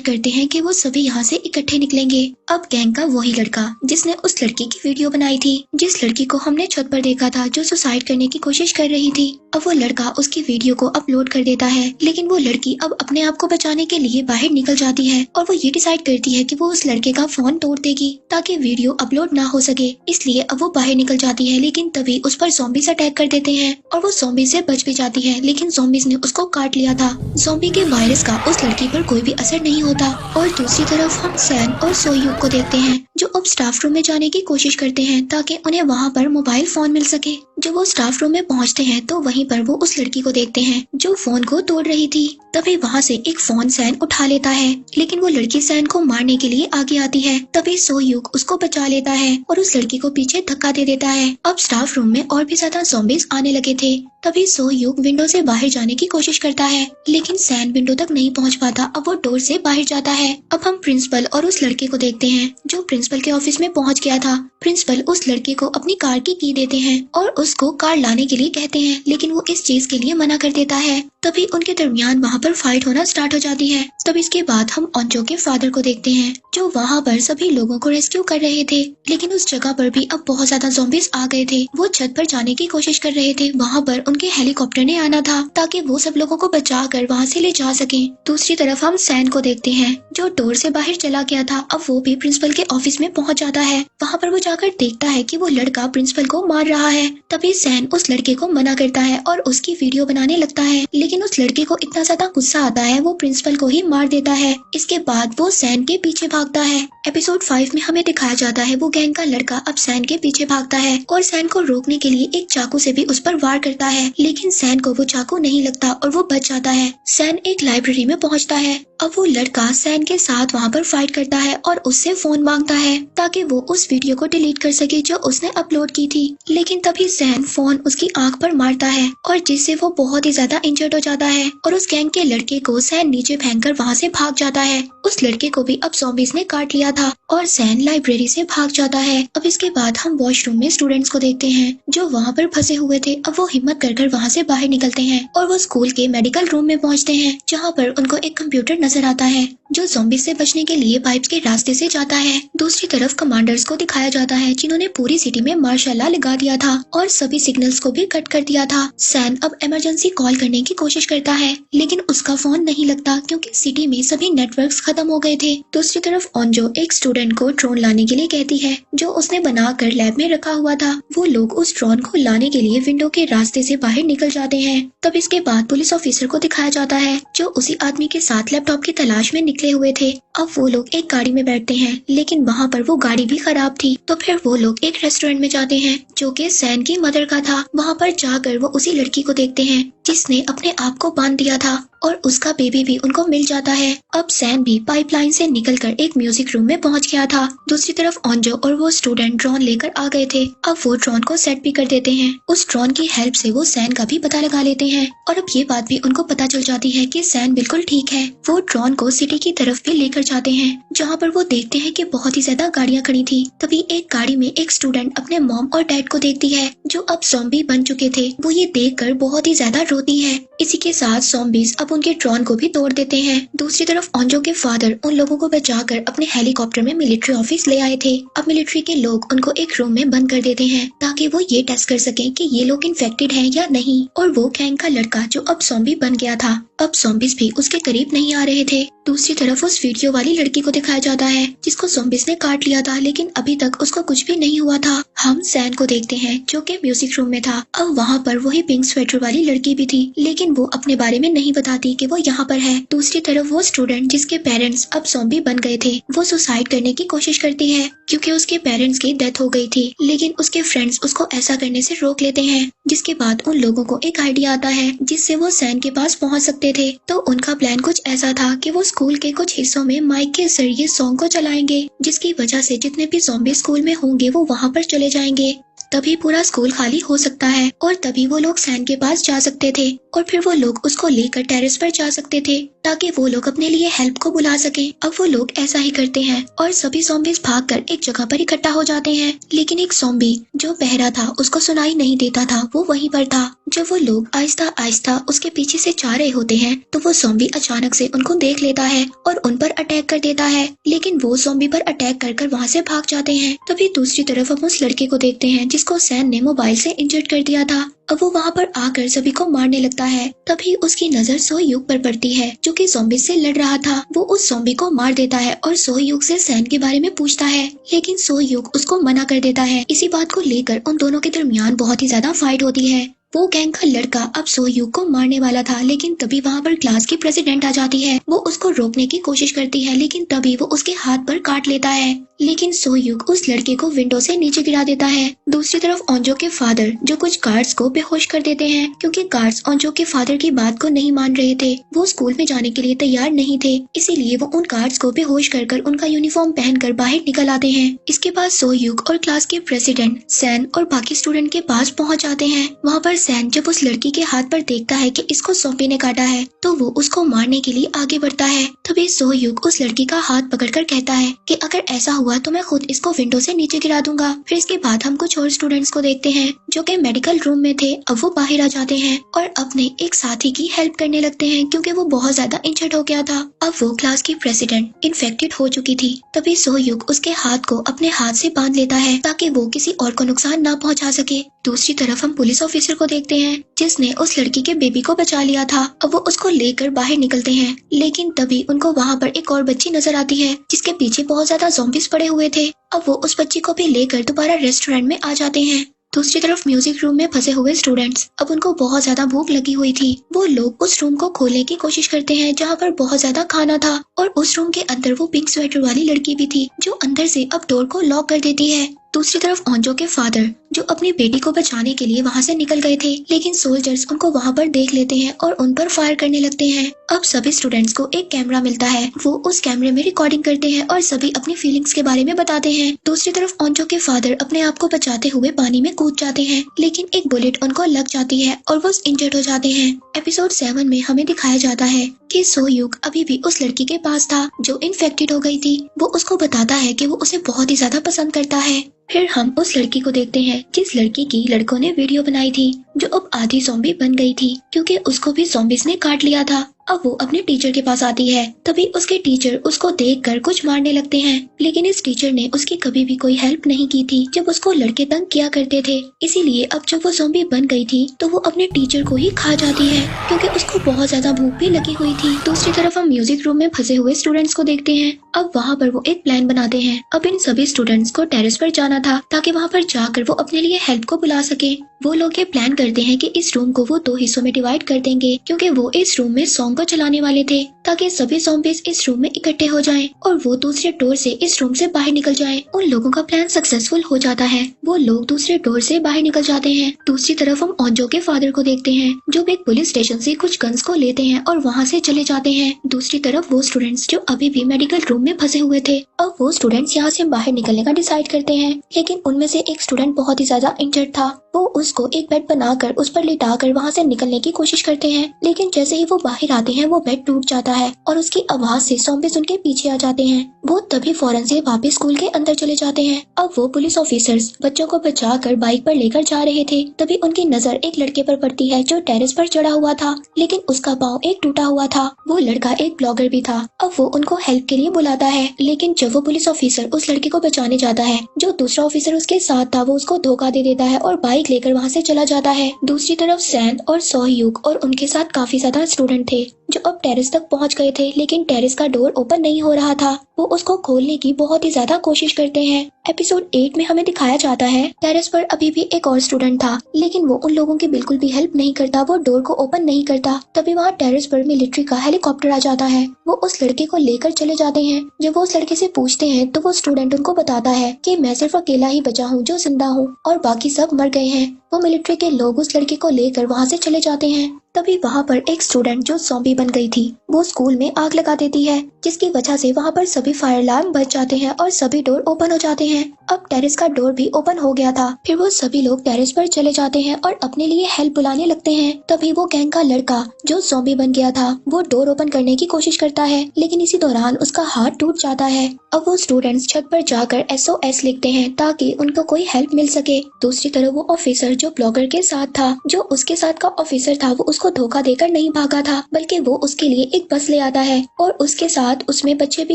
करते हैं कि वो सभी यहाँ से इकट्ठे निकलेंगे। अब गैंग का वही लड़का जिसने उस लड़की की वीडियो बनाई थी, जिस लड़की को हमने छत पर देखा था जो सुसाइड करने की कोशिश कर रही थी, अब वो लड़का उसकी वीडियो को अपलोड कर देता है। लेकिन वो लड़की अब अपने आप को बचाने के लिए बाहर निकल जाती है और वो ये डिसाइड करती है कि वो उस लड़के का फोन तोड़ देगी ताकि वीडियो अपलोड ना हो सके। इसलिए अब वो बाहर निकल जाती जाती है, लेकिन तभी उस पर ज़ॉम्बीज़ अटैक कर देते हैं और वो ज़ॉम्बी से बच भी जाती है, लेकिन ज़ॉम्बीज़ ने उसको काट लिया था। ज़ॉम्बी के वायरस का उस लड़की पर कोई भी असर नहीं होता और दूसरी तरफ हम सैन और सोयूक को देखते हैं, जो अब स्टाफ रूम में जाने की कोशिश करते हैं ताकि उन्हें वहाँ पर मोबाइल फोन मिल सके। जब वो स्टाफ रूम में पहुँचते हैं तो वहीं पर वो उस लड़की को देखते हैं जो फोन को तोड़ रही थी। तभी वहाँ से एक फोन सैन उठा लेता है, लेकिन वो लड़की सैन को मारने के लिए आगे आती है। तभी सोयूक उसको बचा लेता है और उस लड़की को पीछे धक्का दे देता है। अब स्टाफ रूम में और भी ज्यादा ज़ॉम्बीज़ आने लगे थे। तभी सोयूक विंडो से बाहर जाने की कोशिश करता है, लेकिन सैन विंडो तक नहीं पहुंच पाता। अब वो डोर से बाहर जाता है। अब हम प्रिंसिपल और उस लड़के को देखते हैं जो प्रिंसिपल के ऑफिस में पहुंच गया था। प्रिंसिपल उस लड़के को अपनी कार की देते हैं और उसको कार लाने के लिए कहते हैं, लेकिन वो इस चीज के लिए मना कर देता है। तभी उनके दरमियान वहाँ पर फाइट होना स्टार्ट हो जाती है। तब इसके बाद हम ऑन्जो के फादर को देखते हैं जो वहाँ पर सभी लोगों को रेस्क्यू कर रहे थे, लेकिन उस जगह पर भी अब बहुत ज्यादा ज़ॉम्बीज़ आ गए थे। वो छत पर जाने की कोशिश कर रहे थे। वहाँ पर उनके हेलीकॉप्टर ने आना था ताकि वो सब लोगों को बचा कर वहाँ से ले जा सके। दूसरी तरफ हम सैन को देखते हैं जो डोर से बाहर चला गया था। अब वो भी प्रिंसिपल के ऑफिस में पहुँच जाता है। वहाँ पर वो जाकर देखता है कि वो लड़का प्रिंसिपल को मार रहा है। तभी सैन उस लड़के को मना करता है और उसकी वीडियो बनाने लगता है, लेकिन उस लड़के को इतना ज्यादा गुस्सा आता है वो प्रिंसिपल को ही मार देता है। इसके बाद वो सैन के पीछे भागता है। एपिसोड 5 में हमें दिखाया जाता है वो गैंग का लड़का अब सैन के पीछे भागता है और सैन को रोकने के लिए एक चाकू से भी उस पर वार करता है, लेकिन सैन को वो चाकू नहीं लगता और वो बच जाता है। सैन एक लाइब्रेरी में पहुंचता है। अब वो लड़का सैन के साथ वहाँ पर फाइट करता है और उससे फोन मांगता है ताकि वो उस वीडियो को डिलीट कर सके जो उसने अपलोड की थी, लेकिन तभी सैन फोन उसकी आंख पर मारता है और जिससे वो बहुत ही ज्यादा इंजर्ड हो जाता है और उस गैंग के लड़के को सैन नीचे फेंककर वहाँ से भाग जाता है। उस लड़के को भी अब ज़ॉम्बीज़ ने काट लिया था और सैन लाइब्रेरी से भाग जाता है। अब इसके बाद हम वॉशरूम में स्टूडेंट्स को देखते हैं जो वहाँ पर फंसे हुए थे। अब वो हिम्मत कर वहाँ से बाहर निकलते हैं और वो स्कूल के मेडिकल रूम में पहुँचते हैं, जहाँ पर उनको एक कंप्यूटर नजर आता है जो ज़ॉम्बी से बचने के लिए पाइप्स के रास्ते से जाता है। दूसरी तरफ कमांडर्स को दिखाया जाता है जिन्होंने पूरी सिटी में मार्शल लॉ लगा दिया था और सभी सिग्नल्स को भी कट कर दिया था। सैन अब इमरजेंसी कॉल करने की कोशिश करता है, लेकिन उसका फोन नहीं लगता क्योंकि सिटी में सभी नेटवर्क्स खत्म हो गए थे। दूसरी तरफ ऑन्जो एक स्टूडेंट को ड्रोन लाने के लिए कहती है जो उसने बनाकर लैब में रखा हुआ था। वो लोग उस ड्रोन को लाने के लिए विंडो के रास्ते से बाहर निकल जाते हैं। तब इसके बाद पुलिस ऑफिसर को दिखाया जाता है जो उसी आदमी के साथ लैपटॉप की तलाश में निकले हुए थे। अब वो लोग एक गाड़ी में बैठते हैं, लेकिन वहाँ पर वो गाड़ी भी खराब थी। तो फिर वो लोग एक रेस्टोरेंट में जाते हैं जो कि सैन की मदर का था। वहाँ पर जाकर वो उसी लड़की को देखते हैं जिसने अपने आप को बांध दिया था और उसका बेबी भी उनको मिल जाता है। अब सैन भी पाइपलाइन से निकलकर एक म्यूजिक रूम में पहुंच गया था। दूसरी तरफ ऑन्जो और वो स्टूडेंट ड्रोन लेकर आ गए थे। अब वो ड्रोन को सेट भी कर देते हैं। उस ड्रोन की हेल्प से वो सैन का भी पता लगा लेते हैं और अब ये बात भी उनको पता चल जाती है कि सैन बिल्कुल ठीक है। वो ड्रोन को सिटी की तरफ भी लेकर जाते हैं, जहाँ पर वो देखते हैं कि बहुत ही ज्यादा गाड़ियाँ खड़ी थी। तभी एक गाड़ी में एक स्टूडेंट अपने मॉम और डैड को देखती है जो अब ज़ॉम्बी बन चुके थे। वो ये देखकर बहुत ही ज्यादा रोती है। इसी के साथ ज़ॉम्बीज़ अब उनके ड्रोन को भी तोड़ देते हैं। दूसरी तरफ ऑन्जो के फादर उन लोगों को बचाकर अपने हेलीकॉप्टर में मिलिट्री ऑफिस ले आए थे। अब मिलिट्री के लोग उनको एक रूम में बंद कर देते हैं ताकि वो ये टेस्ट कर सकें कि ये लोग इन्फेक्टेड हैं या नहीं। और वो गैंग का लड़का जो अब ज़ॉम्बी बन गया था, अब ज़ॉम्बीज़ भी उसके करीब नहीं आ रहे थे। दूसरी तरफ उस वीडियो वाली लड़की को दिखाया जाता है जिसको ज़ॉम्बीज़ ने काट लिया था, लेकिन अभी तक उसको कुछ भी नहीं हुआ था। हम सैन को देखते हैं जो कि म्यूजिक रूम में था। अब वहाँ पर वही पिंक स्वेटर वाली लड़की भी थी, लेकिन वो अपने बारे में नहीं बताती कि वो यहाँ पर है। दूसरी तरफ वो स्टूडेंट जिसके पेरेंट्स अब ज़ॉम्बी बन गए थे, वो सुसाइड करने की कोशिश करती है क्योंकि उसके पेरेंट्स की डेथ हो गई थी, लेकिन उसके फ्रेंड्स उसको ऐसा करने से रोक लेते हैं। जिसके बाद उन लोगों को एक आइडिया आता है जिससे वो सैन के पास पहुँच सकते थे। तो उनका प्लान कुछ ऐसा था कि वो स्कूल के कुछ हिस्सों में माइक के जरिए सॉन्ग को चलाएंगे, जिसकी वजह से जितने भी ज़ॉम्बी स्कूल में होंगे वो वहाँ पर चले जाएंगे। तभी पूरा स्कूल खाली हो सकता है और तभी वो लोग सैन के पास जा सकते थे और फिर वो लोग उसको लेकर टेरेस पर जा सकते थे ताकि वो लोग अपने लिए हेल्प को बुला सके। अब वो लोग ऐसा ही करते हैं और सभी ज़ॉम्बीज़ भागकर एक जगह पर इकट्ठा हो जाते हैं, लेकिन एक ज़ॉम्बी जो बहरा था उसको सुनाई नहीं देता था, वो वहीं पर था। जब वो लोग आहिस्ता आहिस्ता उसके पीछे से जा रहे होते हैं तो वो ज़ॉम्बी अचानक से उनको देख लेता है और उन पर अटैक कर देता है, लेकिन वो ज़ॉम्बी पर अटैक कर कर वहाँ से भाग जाते हैं। तभी दूसरी तरफ हम उस लड़के को देखते हैं जिसको सैन ने मोबाइल से इंजर्ड कर दिया था। अब वो वहाँ पर आकर सभी को मारने लगता है। तभी उसकी नजर सोहयुग पर पड़ती है जो कि ज़ॉम्बी से लड़ रहा था। वो उस ज़ॉम्बी को मार देता है और सोहयुग से सैन के बारे में पूछता है, लेकिन सोहयुग उसको मना कर देता है। इसी बात को लेकर उन दोनों के दरमियान बहुत ही ज्यादा फाइट होती है। वो गैंग का लड़का अब सोहयुग को मारने वाला था, लेकिन तभी वहाँ पर क्लास की प्रेसिडेंट आ जाती है। वो उसको रोकने की कोशिश करती है, लेकिन तभी वो उसके हाथ पर काट लेता है, लेकिन सोहयुग उस लड़के को विंडो से नीचे गिरा देता है। दूसरी तरफ ओंजो के फादर जो कुछ गार्ड्स को बेहोश कर देते हैं, क्योंकि गार्ड्स ओंजो के फादर की बात को नहीं मान रहे थे। वो स्कूल में जाने के लिए तैयार नहीं थे, इसीलिए वो उन गार्ड्स को बेहोश कर कर उनका यूनिफॉर्म पहनकर बाहर निकल आते हैं। इसके बाद सोहयुग और क्लास के प्रेसिडेंट सैन और बाकी स्टूडेंट के पास पहुंच जाते हैं। वहाँ पर सैन जब उस लड़की के हाथ पर देखता है कि इसको ज़ॉम्बी ने काटा है तो वो उसको मारने के लिए आगे बढ़ता है। तभी सोहयुग उस लड़की का हाथ पकड़कर कहता है कि अगर ऐसा हुआ तो मैं खुद इसको विंडो से नीचे गिरा दूंगा। फिर इसके बाद हम कुछ और स्टूडेंट्स को देखते हैं जो कि मेडिकल रूम में थे। अब वो बाहर आ जाते हैं और अपने एक साथी की हेल्प करने लगते हैं क्योंकि वो बहुत ज्यादा इंजर्ड हो गया था। अब वो क्लास की प्रेसिडेंट इन्फेक्टेड हो चुकी थी। तभी सोहयुग उसके हाथ को अपने हाथ से बांध लेता है ताकि वो किसी और को नुकसान ना पहुंचा सके। दूसरी तरफ हम पुलिस ऑफिसर को देखते हैं जिसने उस लड़की के बेबी को बचा लिया था। अब वो उसको लेकर बाहर निकलते हैं, लेकिन तभी उनको वहाँ पर एक और बच्ची नजर आती है जिसके पीछे बहुत ज्यादा ज़ॉम्बीज पड़े हुए थे। अब वो उस बच्ची को भी लेकर दोबारा रेस्टोरेंट में आ जाते हैं। दूसरी तरफ म्यूजिक रूम में फंसे हुए स्टूडेंट्स अब उनको बहुत ज्यादा भूख लगी हुई थी। वो लोग उस रूम को खोलने की कोशिश करते हैं जहाँ पर बहुत ज्यादा खाना था, और उस रूम के अंदर वो पिंक स्वेटर वाली लड़की भी थी जो अंदर से अब डोर को लॉक कर देती है। दूसरी तरफ ओंजो के फादर जो अपनी बेटी को बचाने के लिए वहाँ से निकल गए थे, लेकिन सोल्जर्स उनको वहाँ पर देख लेते हैं और उन पर फायर करने लगते हैं। अब सभी स्टूडेंट्स को एक कैमरा मिलता है, वो उस कैमरे में रिकॉर्डिंग करते हैं और सभी अपनी फीलिंग्स के बारे में बताते हैं। दूसरी तरफ ओंजो के फादर अपने आप को बचाते हुए पानी में कूद जाते हैं, लेकिन एक बुलेट उनको लग जाती है और वो इंजर्ड हो जाते हैं। एपिसोड 7 में हमें दिखाया जाता है कि सोहयुग अभी भी उस लड़की के पास था जो इन्फेक्टेड हो गई थी। वो उसको बताता है कि वो उसे बहुत ही ज्यादा पसंद करता है। फिर हम उस लड़की को देखते हैं जिस लड़की की लड़कों ने वीडियो बनाई थी, जो अब आधी ज़ॉम्बी बन गई थी क्योंकि उसको भी ज़ॉम्बीज ने काट लिया था। अब वो अपने टीचर के पास आती है, तभी उसके टीचर उसको देखकर कुछ मारने लगते हैं, लेकिन इस टीचर ने उसकी कभी भी कोई हेल्प नहीं की थी जब उसको लड़के तंग किया करते थे। इसीलिए अब जब वो ज़ॉम्बी बन गई थी तो वो अपने टीचर को ही खा जाती है क्योंकि उसको बहुत ज्यादा भूख भी लगी हुई थी। दूसरी तरफ हम म्यूजिक रूम में फंसे हुए स्टूडेंट्स को देखते हैं। अब वहाँ पर वो एक प्लान बनाते हैं। अब इन सभी स्टूडेंट्स को टेरेस पर जाना था ताकि वहाँ पर जाकर वो अपने लिए हेल्प को बुला सके। वो लोग ये प्लान करते हैं कि इस रूम को वो 2 हिस्सों में डिवाइड कर देंगे क्योंकि वो इस रूम में सॉन्ग को चलाने वाले थे ताकि सभी ज़ॉम्बीज इस रूम में इकट्ठे हो जाएं और वो दूसरे डोर से इस रूम से बाहर निकल जाएं। उन लोगों का प्लान सक्सेसफुल हो जाता है, वो लोग दूसरे डोर से बाहर निकल जाते हैं। दूसरी तरफ हम ओंजो के फादर को देखते हैं जो एक पुलिस स्टेशन से कुछ गन्स को लेते हैं और वहाँ से चले जाते हैं। दूसरी तरफ वो स्टूडेंट्स जो अभी भी मेडिकल रूम में फंसे हुए थे, अब वो स्टूडेंट्स यहाँ से बाहर निकलने का डिसाइड करते हैं, लेकिन उनमें से एक स्टूडेंट बहुत ही ज्यादा इंजर्ड था। वो उसको एक बेड बनाकर उस पर लिटाकर वहाँ से निकलने की कोशिश करते हैं, लेकिन जैसे ही वो बाहर आते हैं वो बेड टूट जाता है और उसकी आवाज से ज़ॉम्बीज उनके पीछे आ जाते हैं। वो तभी फौरन से वापस स्कूल के अंदर चले जाते हैं। अब वो पुलिस ऑफिसर्स बच्चों को बचाकर बाइक पर लेकर जा रहे थे, तभी उनकी नजर एक लड़के पर पड़ती है जो टेरेस पर चढ़ा हुआ था, लेकिन उसका पाँव एक टूटा हुआ था। वो लड़का एक ब्लॉगर भी था। अब वो उनको हेल्प के लिए बुलाता है, लेकिन जब वो पुलिस ऑफिसर उस लड़के को बचाने जाता है, जो दूसरा ऑफिसर उसके साथ था वो उसको धोखा दे देता है और बाइक लेकर वहाँ से चला जाता है। दूसरी तरफ सैन और सोहयुग और उनके साथ काफी ज्यादा स्टूडेंट थे जो अब टेरेस तक पहुंच गए थे, लेकिन टेरेस का डोर ओपन नहीं हो रहा था। वो उसको खोलने की बहुत ही ज्यादा कोशिश करते हैं। एपिसोड 8 में हमें दिखाया जाता है टेरेस पर अभी भी एक और स्टूडेंट था, लेकिन वो उन लोगों की बिल्कुल भी हेल्प नहीं करता, वो डोर को ओपन नहीं करता। तभी वहाँ टेरेस पर मिलिट्री का हेलीकॉप्टर आ जाता है। वो उस लड़के को लेकर चले जाते हैं। जब वो उस लड़के से पूछते हैं तो वो स्टूडेंट उनको बताता है कि मैं सिर्फ अकेला ही बचा हूँ जो जिंदा हूँ और बाकी सब मर गए हैं। वो मिलिट्री के लोग उस लड़के को लेकर वहाँ से चले जाते हैं। तभी वहाँ पर एक स्टूडेंट जो ज़ॉम्बी बन गई थी वो स्कूल में आग लगा देती है, जिसकी वजह से वहाँ पर सभी फायर अलार्म बज जाते हैं और सभी डोर ओपन हो जाते हैं। अब टेरेस का डोर भी ओपन हो गया था। फिर वो सभी लोग टेरेस पर चले जाते हैं और अपने लिए हेल्प बुलाने लगते हैं। तभी वो गैंग का लड़का जो ज़ॉम्बी बन गया था वो डोर ओपन करने की कोशिश करता है, लेकिन इसी दौरान उसका हाथ टूट जाता है। अब वो स्टूडेंट्स छत पर जाकर SOS लिखते हैं ताकि उनको कोई हेल्प मिल सके। दूसरी तरफ वो ऑफिसर जो ब्लॉगर के साथ था, जो उसके साथ का ऑफिसर था, वो उसको धोखा देकर नहीं भागा था, बल्कि वो उसके लिए एक बस ले आता है और उसके साथ उसमें बच्चे भी